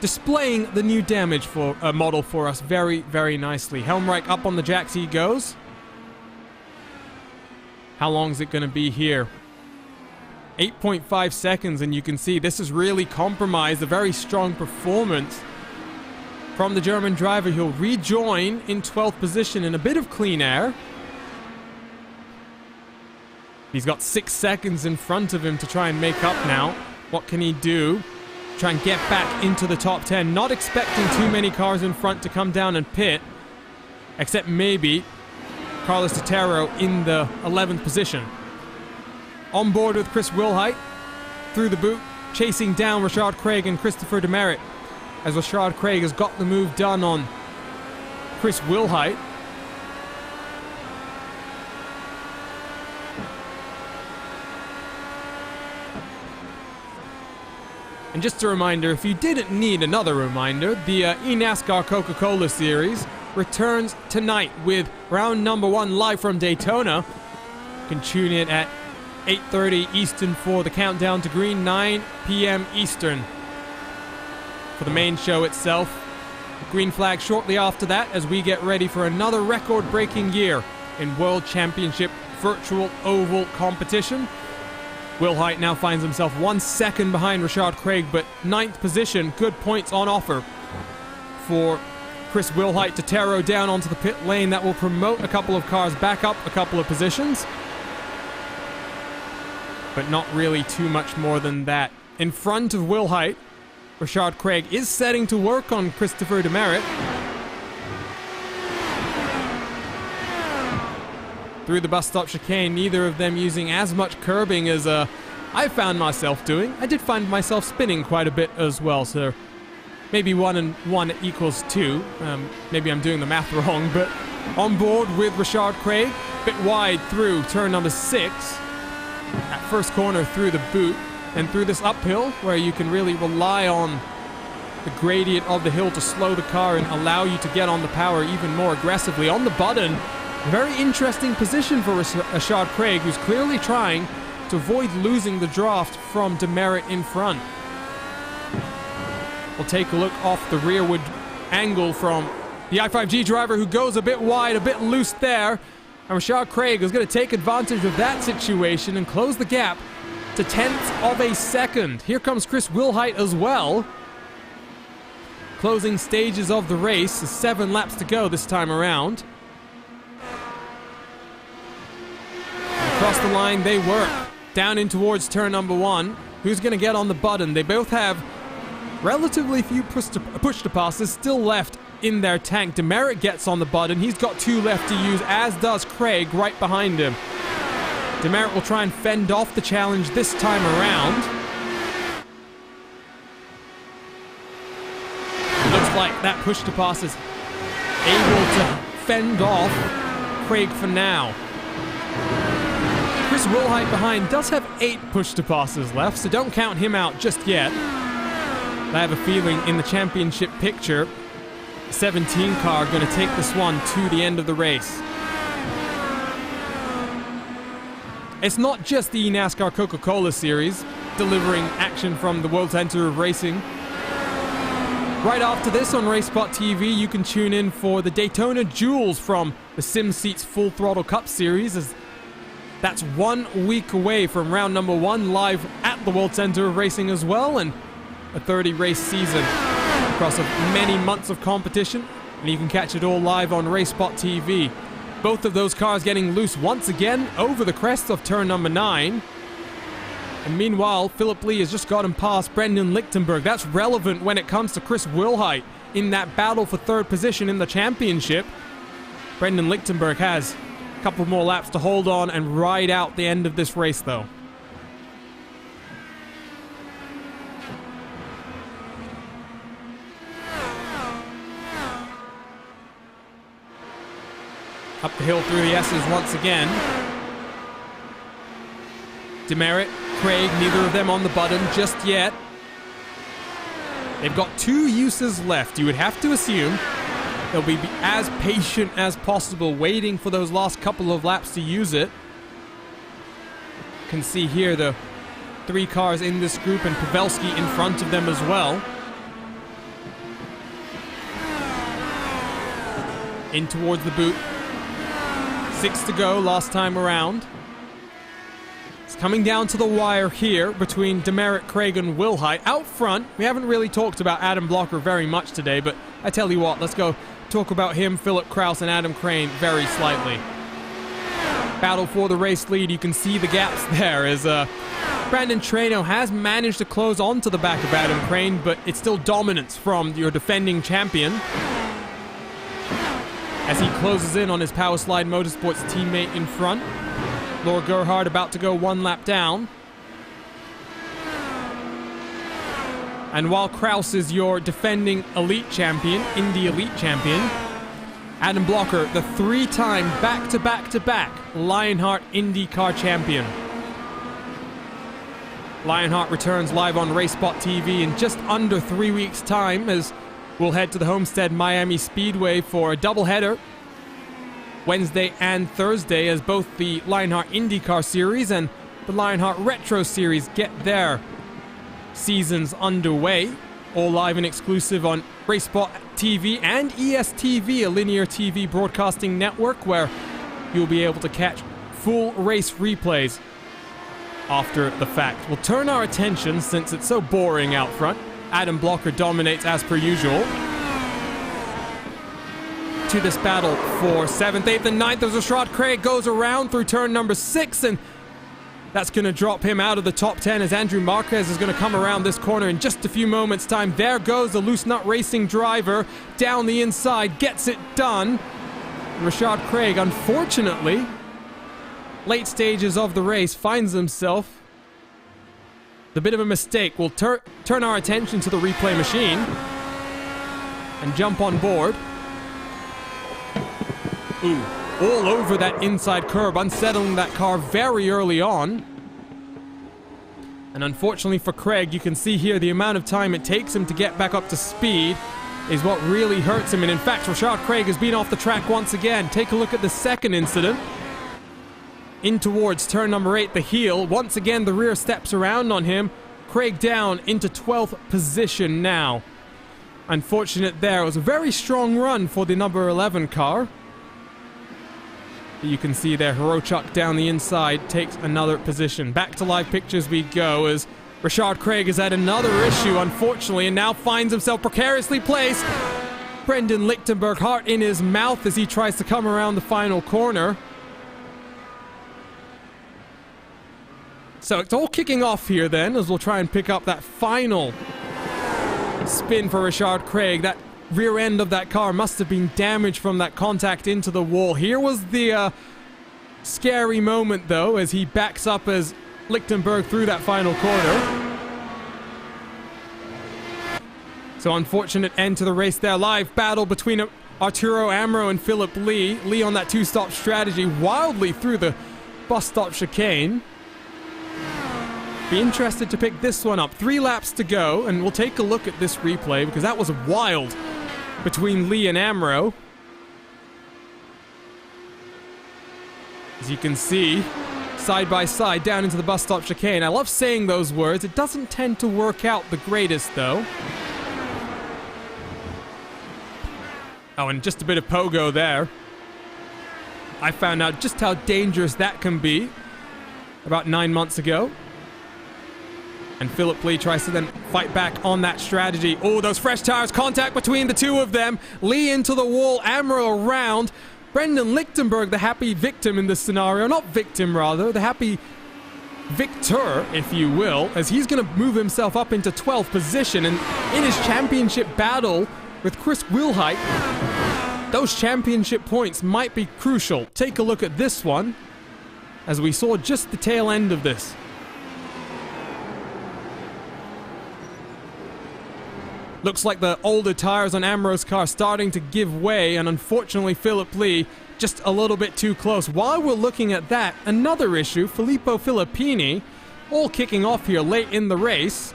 displaying the new damage for model for us very, very nicely. Helmreich up on the jacks he goes. How long is it going to be here? 8.5 seconds, and you can see this has really compromised a very strong performance from the German driver. He'll rejoin in 12th position in a bit of clean air. He's got 6 seconds in front of him to try and make up now. What can he do? Try and get back into the top 10. Not expecting too many cars in front to come down and pit, except maybe Carlos Totaro in the 11th position. On board with Chris Wilhite through the boot, chasing down Richard Craig and Christopher Demerit, as Richard Craig has got the move done on Chris Wilhite. And just a reminder, if you didn't need another reminder, the eNASCAR Coca-Cola Series returns tonight with round number 1 live from Daytona. You can tune in at 8:30 Eastern for the countdown to green, 9 p.m. Eastern for the main show itself. Green flag shortly after that as we get ready for another record-breaking year in World Championship Virtual Oval competition. Wilhite now finds himself 1 second behind Richard Craig, but 9th position. Good points on offer for Chris Wilhite. Totaro down onto the pit lane. That will promote a couple of cars back up a couple of positions, but not really too much more than that. In front of Wilhite, Richard Craig is setting to work on Christopher Demerit. Through the bus stop chicane, neither of them using as much curbing as I found myself doing. I did find myself spinning quite a bit as well, so maybe 1 and 1 equals 2. Maybe I'm doing the math wrong, but on board with Richard Craig, a bit wide through turn number 6. That first corner through the boot, and through this uphill where you can really rely on the gradient of the hill to slow the car and allow you to get on the power even more aggressively. On the button, very interesting position for Richard Craig, who's clearly trying to avoid losing the draft from Demerit in front. We'll take a look off the rearward angle from the i5G driver, who goes a bit wide, a bit loose there. And Richard Craig is going to take advantage of that situation and close the gap to 10th of a second. Here comes Chris Wilhite as well. Closing stages of the race, 7 laps to go this time around. Across the line they work, down in towards turn number 1. Who's going to get on the button? They both have relatively few push to passes still left in their tank. Demerit gets on the button. He's got 2 left to use, as does Craig right behind him. Demerit will try and fend off the challenge this time around. It looks like that push to pass is able to fend off Craig for now. Chris Wilhite behind does have 8 push-to-passes left, so don't count him out just yet. I have a feeling in the championship picture, 17 car going to take this one to the end of the race. It's not just the NASCAR Coca-Cola Series delivering action from the World Center of Racing. Right after this on RaceSpotTV, you can tune in for the Daytona Jewels from the SimSeats Full Throttle Cup Series, as that's 1 week away from round number 1 live at the World Center of Racing as well, and a 30-race season across many months of competition, and you can catch it all live on RaceSpotTV. Both of those cars getting loose once again over the crest of turn number 9. And meanwhile, Philip Lee has just gotten past Brendan Lichtenberg. That's relevant when it comes to Chris Wilhite in that battle for 3rd position in the championship. Brendan Lichtenberg has a couple more laps to hold on and ride out the end of this race, though. Up the hill through the S's once again. Demerit, Craig, neither of them on the button just yet. They've got 2 uses left. You would have to assume they'll be as patient as possible, waiting for those last couple of laps to use it. You can see here the 3 cars in this group and Pavelski in front of them as well. In towards the boot. 6 to go last time around. It's coming down to the wire here between Demerit, Craig and Wilhite. Out front, we haven't really talked about Adam Blocker very much today, but I tell you what, let's go talk about him, Philip Kraus and Adam Crane very slightly. Battle for the race lead. You can see the gaps there as Brandon Treno has managed to close onto the back of Adam Crane, but it's still dominance from your defending champion as he closes in on his Powerslide Motorsports teammate in front. Laura Gerhard about to go one lap down. And while Kraus is your defending elite champion, Indy elite champion, Adam Blocker, the three-time back-to-back-to-back Lionheart IndyCar champion. Lionheart returns live on RaceSpotTV in just under 3 weeks' time as we'll head to the Homestead Miami Speedway for a doubleheader Wednesday and Thursday as both the Lionheart IndyCar Series and the Lionheart Retro Series get their seasons underway. All live and exclusive on RaceSpotTV and ESTV, a linear TV broadcasting network where you'll be able to catch full race replays after the fact. We'll turn our attention, since it's so boring out front, Adam Blocker dominates as per usual, to this battle for 7th, 8th, and 9th as Rashad Craig goes around through turn number 6, and that's going to drop him out of the top 10 as Andrew Marquez is going to come around this corner in just a few moments' time. There goes the Loose Nut Racing driver down the inside, gets it done. And Rashad Craig, unfortunately, late stages of the race, finds himself a bit of a mistake. We'll turn our attention to the replay machine and jump on board. Ooh, all over that inside curb, unsettling that car very early on. And unfortunately for Craig, you can see here the amount of time it takes him to get back up to speed is what really hurts him. And in fact, Rashad Craig has been off the track once again. Take a look at the second incident. In towards turn number 8, the heel. Once again, the rear steps around on him. Craig down into 12th position now. Unfortunate there. It was a very strong run for the number 11 car. You can see there, Hirochuk down the inside takes another position. Back to live pictures we go as Rashad Craig has had another issue, unfortunately, and now finds himself precariously placed. Brendan Lichtenberg, heart in his mouth as he tries to come around the final corner. So it's all kicking off here then, as we'll try and pick up that final spin for Rashad Craig. That rear end of that car must have been damaged from that contact into the wall. Here was the scary moment, though, as he backs up as Lichtenberg through that final corner. So unfortunate end to the race there. Live battle between Arturo Amro and Philip Lee. Lee on that two-stop strategy wildly through the bus stop chicane. Be interested to pick this one up. 3 laps to go, and we'll take a look at this replay because that was wild between Lee and Amro. As you can see, side by side down into the bus stop chicane. I love saying those words. It doesn't tend to work out the greatest, though. Oh, and just a bit of pogo there. I found out just how dangerous that can be about 9 months ago. And Philip Lee tries to then fight back on that strategy. Oh, those fresh tires, contact between the two of them. Lee into the wall, Amro around. Brendan Lichtenberg, the happy victim in this scenario. Not victim, rather. The happy victor, if you will, as he's going to move himself up into 12th position. And in his championship battle with Chris Wilhite, those championship points might be crucial. Take a look at this one, as we saw just the tail end of this. Looks like the older tires on Amro's car starting to give way, and unfortunately Philip Lee just a little bit too close. While we're looking at that, another issue, Filippo Filippini, all kicking off here late in the race.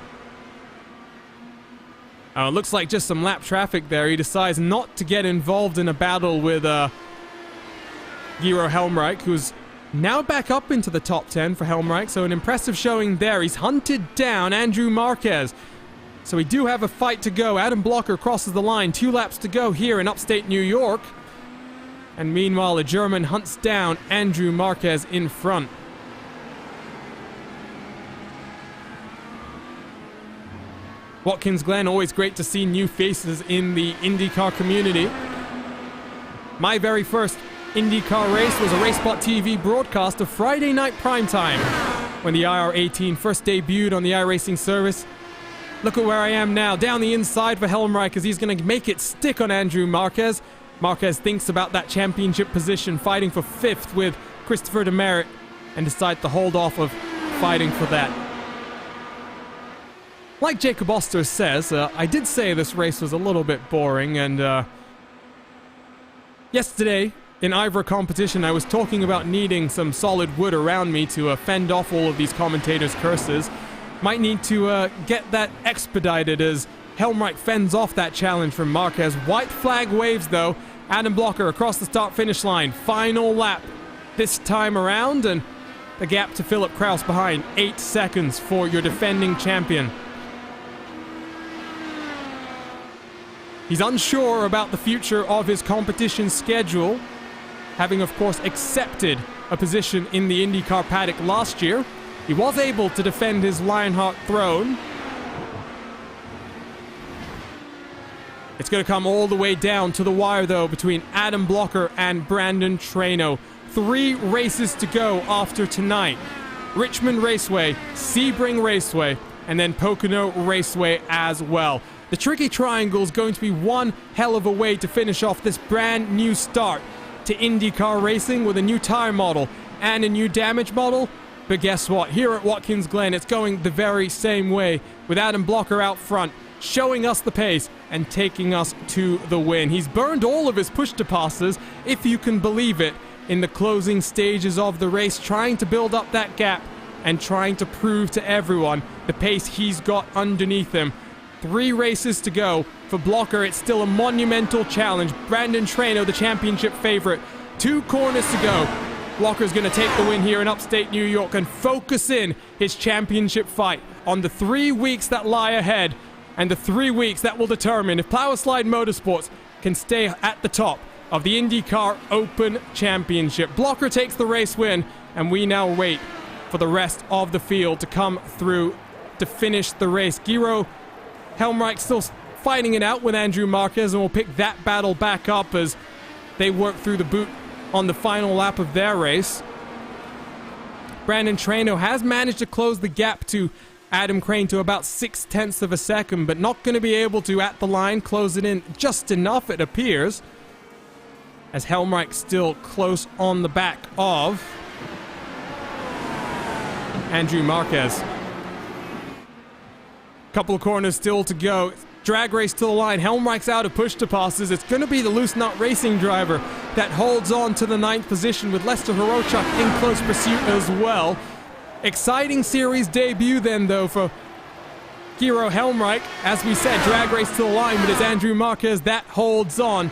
Looks like just some lap traffic there. He decides not to get involved in a battle with Giro Helmreich, who's now back up into the top 10 for Helmreich, so an impressive showing there. He's hunted down Andrew Marquez. So we do have a fight to go. Adam Blocker crosses the line. 2 laps to go here in upstate New York. And meanwhile, a German hunts down Andrew Marquez in front. Watkins, Glen, always great to see new faces in the IndyCar community. My very first IndyCar race was a RaceSpotTV broadcast of Friday night primetime when the IR18 first debuted on the iRacing service. Look at where I am now, down the inside for Helmreich as he's going to make it stick on Andrew Marquez. Marquez thinks about that championship position, fighting for 5th with Christopher Demerit, and decides to hold off of fighting for that. Like Jacob Oster says, I did say this race was a little bit boring, and yesterday in Ivor competition I was talking about needing some solid wood around me to fend off all of these commentators' curses. Might need to get that expedited as Helmreich fends off that challenge from Marquez. White flag waves though. Adam Blocker across the start-finish line. Final lap this time around, and the gap to Philip Kraus behind. 8 seconds for your defending champion. He's unsure about the future of his competition schedule, having of course accepted a position in the IndyCar paddock last year. He was able to defend his Lionheart throne. It's going to come all the way down to the wire though between Adam Blocker and Brandon Traino. 3 races to go after tonight. Richmond Raceway, Sebring Raceway, and then Pocono Raceway as well. The tricky triangle is going to be one hell of a way to finish off this brand new start to IndyCar racing with a new tire model and a new damage model. But guess what? Here at Watkins Glen, it's going the very same way with Adam Blocker out front, showing us the pace and taking us to the win. He's burned all of his push-to-passes, if you can believe it, in the closing stages of the race, trying to build up that gap and trying to prove to everyone the pace he's got underneath him. 3 races to go. For Blocker, it's still a monumental challenge. Brandon Traino, the championship favorite. 2 corners to go. Blocker's going to take the win here in upstate New York and focus in his championship fight on the 3 weeks that lie ahead, and the 3 weeks that will determine if Powerslide Motorsports can stay at the top of the IndyCar Open Championship. Blocker takes the race win, and we now wait for the rest of the field to come through to finish the race. Giro Helmreich still fighting it out with Andrew Marquez, and we'll pick that battle back up as they work through the boot on the final lap of their race. Brandon Traino has managed to close the gap to Adam Crane to about 0.6 of a second, but not going to be able to, at the line, close it in just enough, it appears, as Helmreich still close on the back of Andrew Marquez. Couple of corners still to go. Drag race to the line. Helmreich's out of push-to-passes. It's going to be the Loose Nut Racing driver that holds on to the 9th position with Lester Horochuk in close pursuit as well. Exciting series debut then, though, for Giro Helmreich. As we said, drag race to the line, but it's Andrew Marquez that holds on.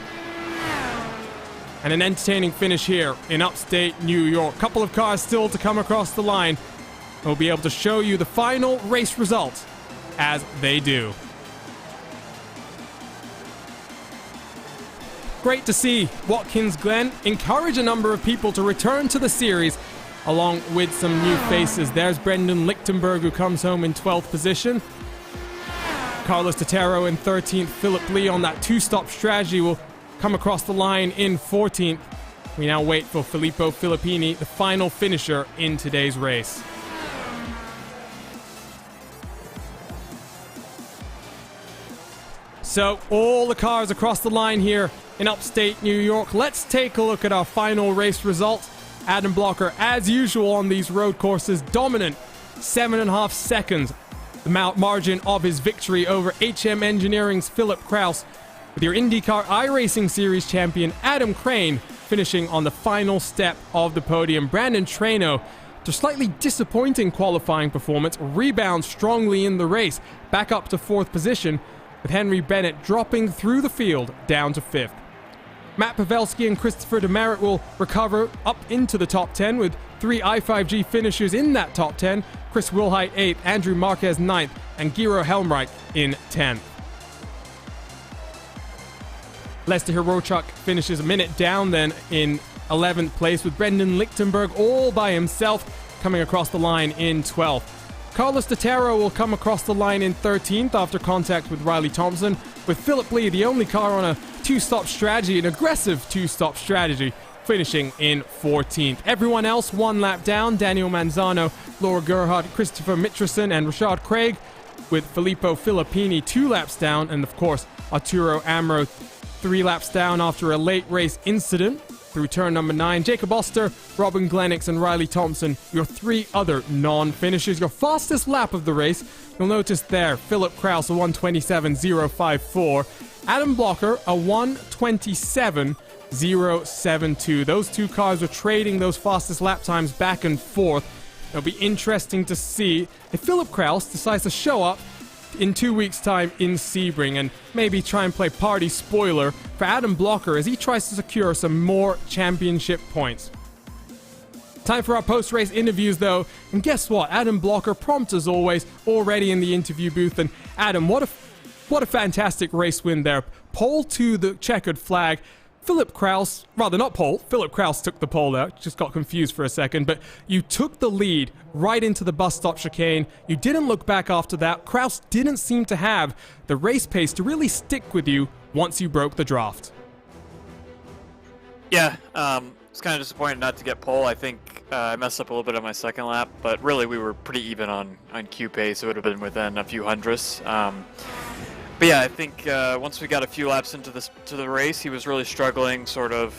And an entertaining finish here in upstate New York. Couple of cars still to come across the line. We'll be able to show you the final race results as they do. Great to see Watkins Glen encourage a number of people to return to the series along with some new faces. There's Brendan Lichtenberg, who comes home in 12th position. Carlos Totero in 13th. Philip Lee on that 2-stop strategy will come across the line in 14th. We now wait for Filippo Filippini, the final finisher in today's race. So, all the cars across the line here in upstate New York. Let's take a look at our final race results. Adam Blocker, as usual on these road courses, dominant, 7.5 seconds. The margin of his victory over HM Engineering's Philip Kraus, with your IndyCar iRacing Series champion Adam Crane finishing on the final step of the podium. Brandon Traino, to slightly disappointing qualifying performance, rebounds strongly in the race, back up to 4th position, with Henry Bennett dropping through the field down to 5th. Matt Pavelski and Christopher Demerit will recover up into the top 10 with 3 i5G finishers in that top 10. Chris Wilhite 8th, Andrew Marquez 9th, and Giro Helmreich in 10th. Lester Horochuk finishes a minute down then in 11th place, with Brendan Lichtenberg all by himself coming across the line in 12th. Carlos Totero will come across the line in 13th after contact with Riley Thompson, with Philip Lee, the only car on a two-stop strategy, an aggressive two-stop strategy, finishing in 14th. Everyone else one lap down: Daniel Manzano, Laura Gerhardt, Christopher Mitchison, and Rashad Craig, with Filippo Filippini 2 laps down, and of course Arturo Amro 3 laps down after a late race incident through turn number 9. Jacob Oster, Robin Glennox, and Riley Thompson, your 3 other non-finishers. Your fastest lap of the race, you'll notice there, Philip Kraus, a 1:27.054. Adam Blocker, a 1:27.072. Those 2 cars were trading those fastest lap times back and forth. It'll be interesting to see if Philip Kraus decides to show up in 2 weeks' time in Sebring and maybe try and play party spoiler for Adam Blocker as he tries to secure some more championship points. Time for our post-race interviews, though, and guess what? Adam Blocker, prompt as always, already in the interview booth. And Adam, what a fantastic race win there. Pole to the checkered flag. Philip Kraus, rather not pole, Philip Kraus took the pole there, just got confused for a second, but you took the lead right into the bus stop chicane. You didn't look back after that. Kraus didn't seem to have the race pace to really stick with you once you broke the draft. Yeah, it's kind of disappointing not to get pole. I think I messed up a little bit on my second lap, but really we were pretty even on Q pace. It would have been within a few hundredths. But yeah, I think once we got a few laps into the race, he was really struggling, sort of,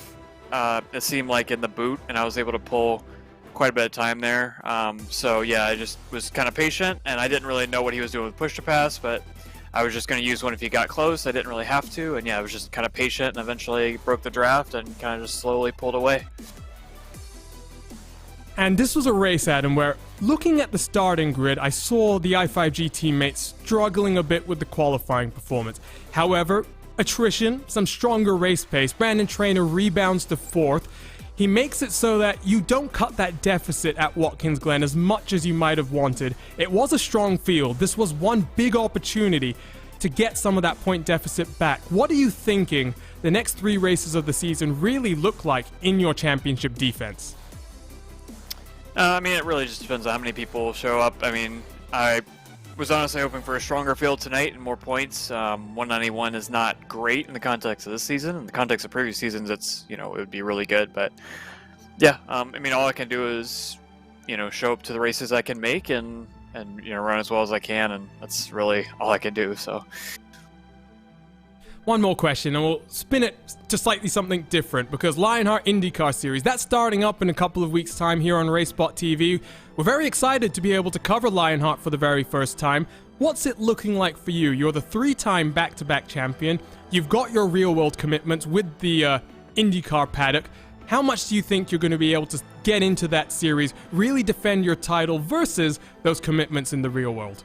it seemed like in the boot, and I was able to pull quite a bit of time there. So yeah, I just was kind of patient, and I didn't really know what he was doing with push to pass, but I was just going to use one if he got close. I didn't really have to, and yeah, I was just kind of patient, and eventually broke the draft and kind of just slowly pulled away. And this was a race, Adam, where looking at the starting grid, I saw the i5G teammates struggling a bit with the qualifying performance. However, attrition, some stronger race pace, Brandon Traynor rebounds to 4th. He makes it so that you don't cut that deficit at Watkins Glen as much as you might have wanted. It was a strong field. This was one big opportunity to get some of that point deficit back. What are you thinking the next 3 races of the season really look like in your championship defense? I mean, it really just depends on how many people show up. I mean, I was honestly hoping for a stronger field tonight and more points. 191 is not great in the context of this season. In the context of previous seasons, it's, it would be really good. But yeah, I mean, all I can do is, show up to the races I can make and run as well as I can, and that's really all I can do. So. One more question, and we'll spin it to slightly something different, because Lionheart IndyCar Series, that's starting up in a couple of weeks' time here on RaceSpotTV. We're very excited to be able to cover Lionheart for the very first time. What's it looking like for you? You're the 3-time back-to-back champion. You've got your real-world commitments with the IndyCar paddock. How much do you think you're going to be able to get into that series, really defend your title versus those commitments in the real world?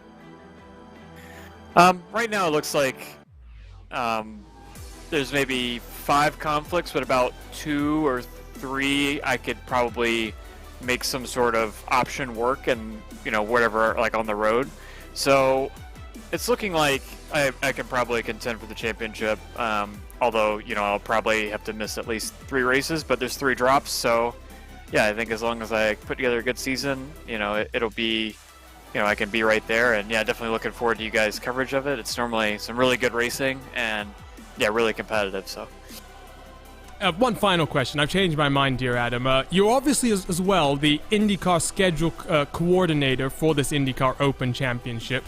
Right now it looks like there's maybe 5 conflicts, but about 2 or 3 I could probably make some sort of option work, and whatever, like on the road. So it's looking like I can probably contend for the championship, although I'll probably have to miss at least 3 races, but there's 3 drops. So yeah, I think as long as I put together a good season, it'll be, I can be right there. And yeah, definitely looking forward to you guys' coverage of it. It's normally some really good racing and yeah, really competitive. So one final question. I've changed my mind, dear Adam. You're obviously as well the IndyCar schedule coordinator for this IndyCar Open Championship.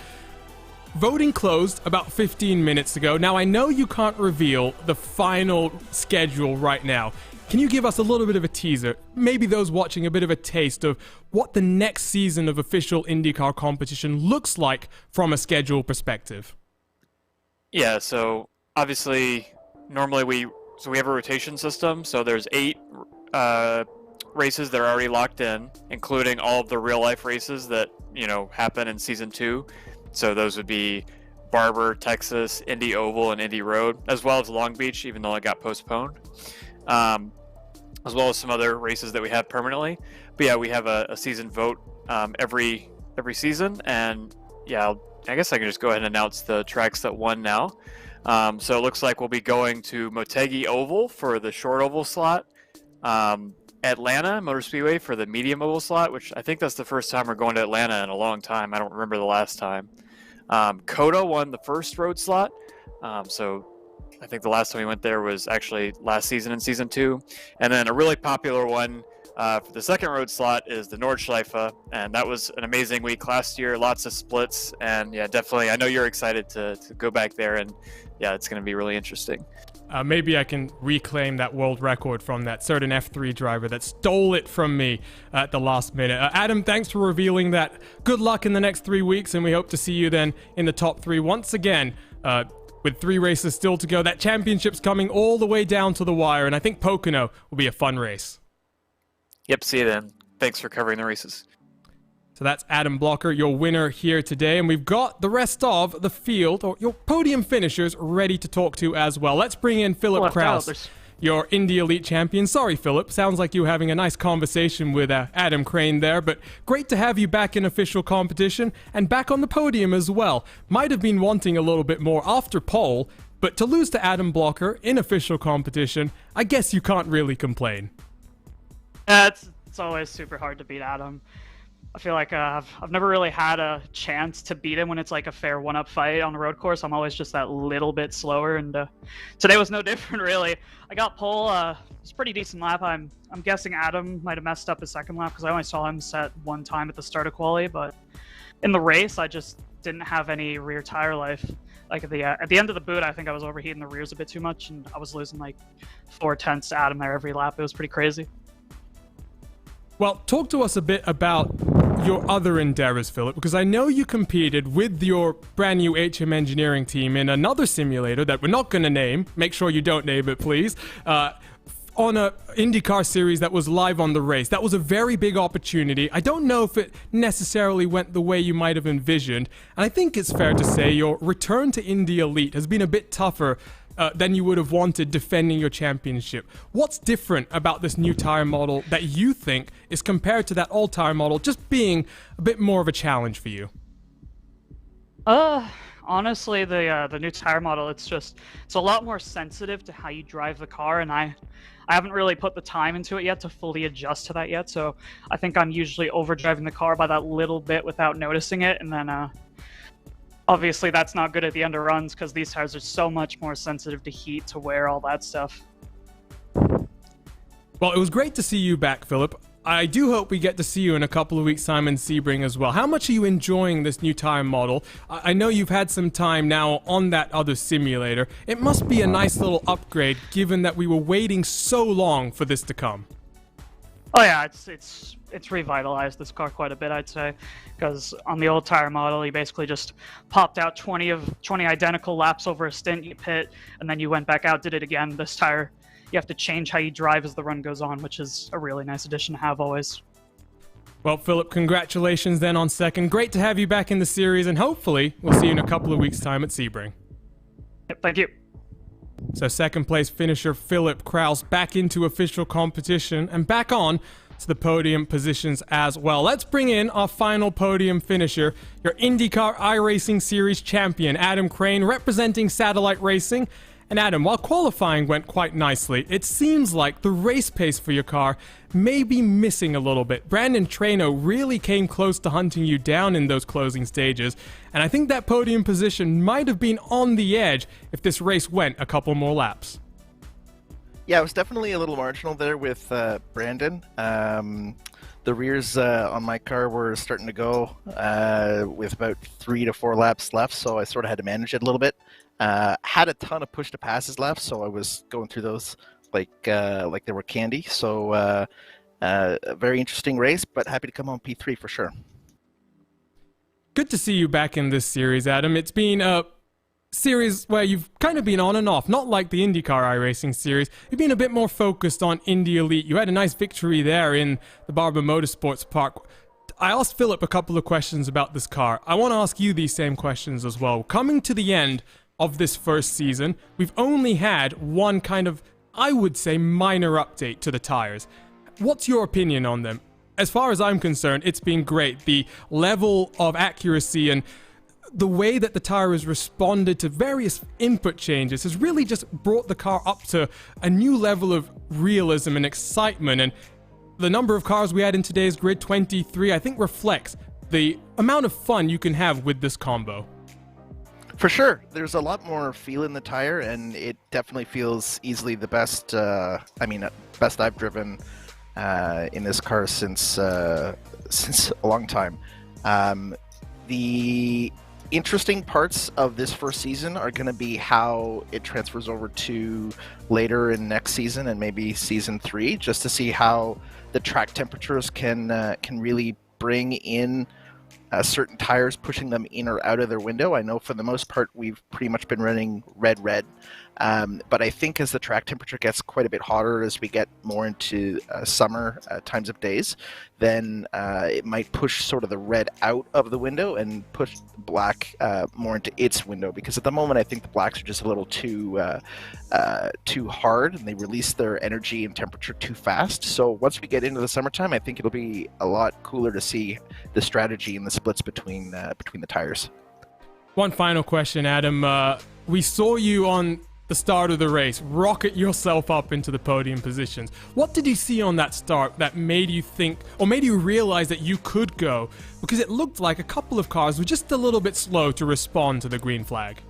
Voting closed about 15 minutes ago. Now, I know you can't reveal the final schedule right now. Can you give us a little bit of a teaser, maybe those watching a bit of a taste of what the next season of official IndyCar competition looks like from a schedule perspective? Yeah, so obviously, normally we have a rotation system, so there's 8 races that are already locked in, including all of the real-life races that, happen in Season 2. So those would be Barber, Texas, Indy Oval, and Indy Road, as well as Long Beach, even though it got postponed. As well as some other races that we have permanently. But yeah, we have a season vote every season, and yeah, I guess I can just go ahead and announce the tracks that won now. So it looks like we'll be going to Motegi Oval for the short oval slot, and Atlanta Motor Speedway for the media mobile slot, which I think that's the first time we're going to Atlanta in a long time. I don't remember the last time. Coda won the first road slot. So I think the last time we went there was actually last season in season 2. And then a really popular one for the second road slot is the Nordschleife, and that was an amazing week last year. Lots of splits, and yeah, definitely. I know you're excited to go back there, and yeah, it's going to be really interesting. Maybe I can reclaim that world record from that certain F3 driver that stole it from me at the last minute. Adam, thanks for revealing that. Good luck in the next 3 weeks, and we hope to see you then in the top 3 once again. With 3 races still to go, that championship's coming all the way down to the wire, and I think Pocono will be a fun race. Yep, see you then. Thanks for covering the races. So that's Adam Blocker, your winner here today, and we've got the rest of the field, or your podium finishers, ready to talk to as well. Let's bring in Philip Kraus, your Indy Elite champion. Sorry, Philip, sounds like you were having a nice conversation with Adam Crane there, but great to have you back in official competition and back on the podium as well. Might have been wanting a little bit more after pole, but to lose to Adam Blocker in official competition, I guess you can't really complain. It's always super hard to beat Adam. I feel like I've never really had a chance to beat him when it's like a fair one-up fight on the road course. I'm always just that little bit slower, and today was no different, really. I got pole. It's a pretty decent lap. I'm guessing Adam might have messed up his second lap because I only saw him set one time at the start of quali, but in the race, I just didn't have any rear tire life. Like at the end of the boot, I think I was overheating the rears a bit too much, and I was losing like 4/10 to Adam there every lap. It was pretty crazy. Well, talk to us a bit about your other endeavors, Philip, because I know you competed with your brand new HM Engineering team in another simulator that we're not going to name. Make sure you don't name it, please. On a IndyCar series that was live on the race. That was a very big opportunity. I don't know if it necessarily went the way you might have envisioned. And I think it's fair to say your return to Indy Elite has been a bit tougher than you would have wanted defending your championship. What's different about this new tire model that you think is compared to that old tire model just being a bit more of a challenge for you? Honestly, the new tire model, it's a lot more sensitive to how you drive the car, and I haven't really put the time into it yet to fully adjust to that yet, so I think I'm usually overdriving the car by that little bit without noticing it, and then obviously that's not good at the end of runs because these tires are so much more sensitive to heat, to wear, all that stuff. Well, it was great to see you back, Philip. I do hope we get to see you in a couple of weeks' time in Sebring as well. How much are you enjoying this new tire model? I know you've had some time now on that other simulator. It must be a nice little upgrade given that we were waiting so long for this to come. Oh yeah, it's revitalized this car quite a bit, I'd say, because on the old tire model, you basically just popped out 20 identical laps over a stint, you pit, and then you went back out, did it again. This tire, you have to change how you drive as the run goes on, which is a really nice addition to have always. Well, Philip, congratulations then on second. Great to have you back in the series, and hopefully we'll see you in a couple of weeks' time at Sebring. Yep, thank you. So second place finisher Philip Kraus back into official competition and back on to the podium positions as well. Let's bring in our final podium finisher, your IndyCar iRacing Series champion, Adam Crane, representing Satellite Racing. And Adam, while qualifying went quite nicely, it seems like the race pace for your car may be missing a little bit. Brandon Traino really came close to hunting you down in those closing stages, and I think that podium position might have been on the edge if this race went a couple more laps. Yeah, it was definitely a little marginal there with Brandon. The rears on my car were starting to go with about 3 to 4 laps left, so I sort of had to manage it a little bit. Had a ton of push to passes left, so I was going through those like they were candy. So a very interesting race, but happy to come on P3 for sure. Good to see you back in this series, Adam. It's been a series where you've kind of been on and off, not like the IndyCar iRacing series. You've been a bit more focused on Indy Elite. You had a nice victory there in the Barber Motorsports Park. I asked Philip a couple of questions about this car. I want to ask you these same questions as well. Coming to the end of this first season, we've only had one kind of, I would say, minor update to the tires. What's your opinion on them? As far as I'm concerned, it's been great. The level of accuracy and the way that the tire has responded to various input changes has really just brought the car up to a new level of realism and excitement. And the number of cars we had in today's grid, 23, I think reflects the amount of fun you can have with this combo. For sure, there's a lot more feel in the tire, and it definitely feels easily the best. Best I've driven in this car since a long time. The interesting parts of this first season are going to be how it transfers over to later in next season and maybe season 3, just to see how the track temperatures can really bring in certain tires, pushing them in or out of their window. I know for the most part we've pretty much been running red, but I think as the track temperature gets quite a bit hotter, as we get more into summer times of days, then it might push sort of the red out of the window and push the black more into its window, because at the moment I think the blacks are just a little too hard, and they release their energy and temperature too fast. So once we get into the summertime, I think it'll be a lot cooler to see the strategy and the splits between the tires. One final question, Adam. We saw you on the start of the race rocket yourself up into the podium positions. What did you see on that start that made you think, or made you realize that you could go? Because it looked like a couple of cars were just a little bit slow to respond to the green flag.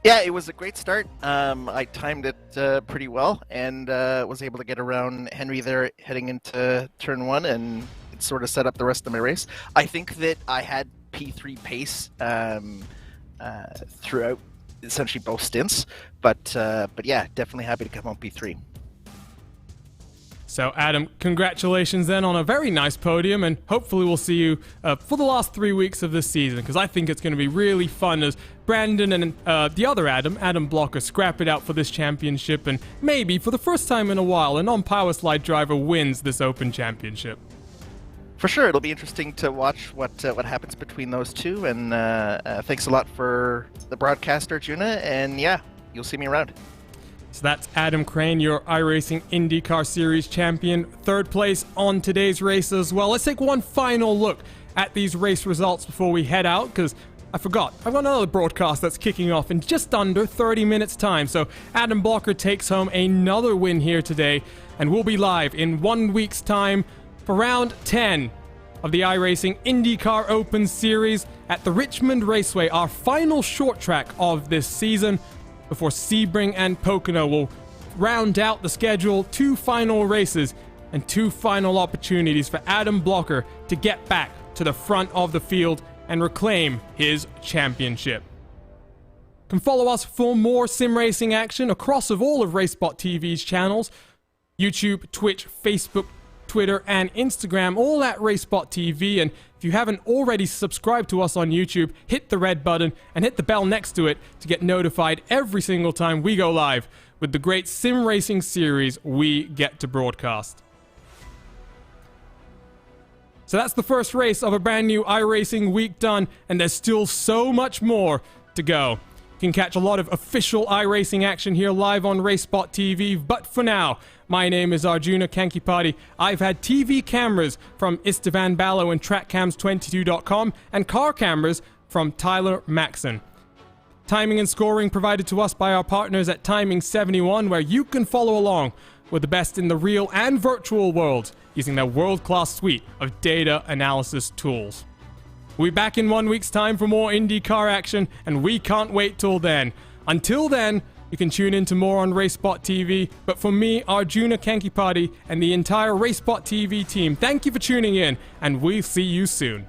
Yeah, it was a great start. I timed it pretty well, and was able to get around Henry there heading into turn 1, and it sort of set up the rest of my race. I think that I had P3 pace throughout essentially both stints, but yeah, definitely happy to come on P3. So Adam, congratulations then on a very nice podium, and hopefully we'll see you for the last 3 weeks of this season, because I think it's going to be really fun as Brandon and the other Adam Blocker, scrap it out for this championship, and maybe for the first time in a while a non-power slide driver wins this Open Championship. For sure, it'll be interesting to watch what happens between those two, and thanks a lot for the broadcast, Arjuna, and yeah, you'll see me around. So that's Adam Crane, your iRacing IndyCar Series champion, 3rd place on today's race as well. Let's take one final look at these race results before we head out, because I forgot, I've got another broadcast that's kicking off in just under 30 minutes time. So Adam Blocker takes home another win here today, and we'll be live in 1 week's time for round 10 of the iRacing IndyCar Open Series at the Richmond Raceway, our final short track of this season, before Sebring and Pocono will round out the schedule. 2 final races and 2 final opportunities for Adam Blocker to get back to the front of the field and reclaim his championship. You can follow us for more sim racing action across of all of RaceSpotTV's channels: YouTube, Twitch, Facebook, Twitter, and Instagram, all at RaceSpotTV. And if you haven't already subscribed to us on YouTube, hit the red button and hit the bell next to it to get notified every single time we go live with the great sim racing series we get to broadcast. So that's the first race of a brand new iRacing week done, and there's still so much more to go. You can catch a lot of official iRacing action here live on RaceSpotTV, but for now, my name is Arjuna Kankipati. I've had TV cameras from Istvan Ballo and TrackCams22.com, and car cameras from Tyler Maxon. Timing and scoring provided to us by our partners at Timing71, where you can follow along with the best in the real and virtual worlds using their world-class suite of data analysis tools. We'll be back in 1 week's time for more IndyCar action, and we can't wait till then. Until then, you can tune in to more on RaceSpotTV, but for me, Arjuna Kankipati, and the entire RaceSpotTV team, thank you for tuning in, and we'll see you soon.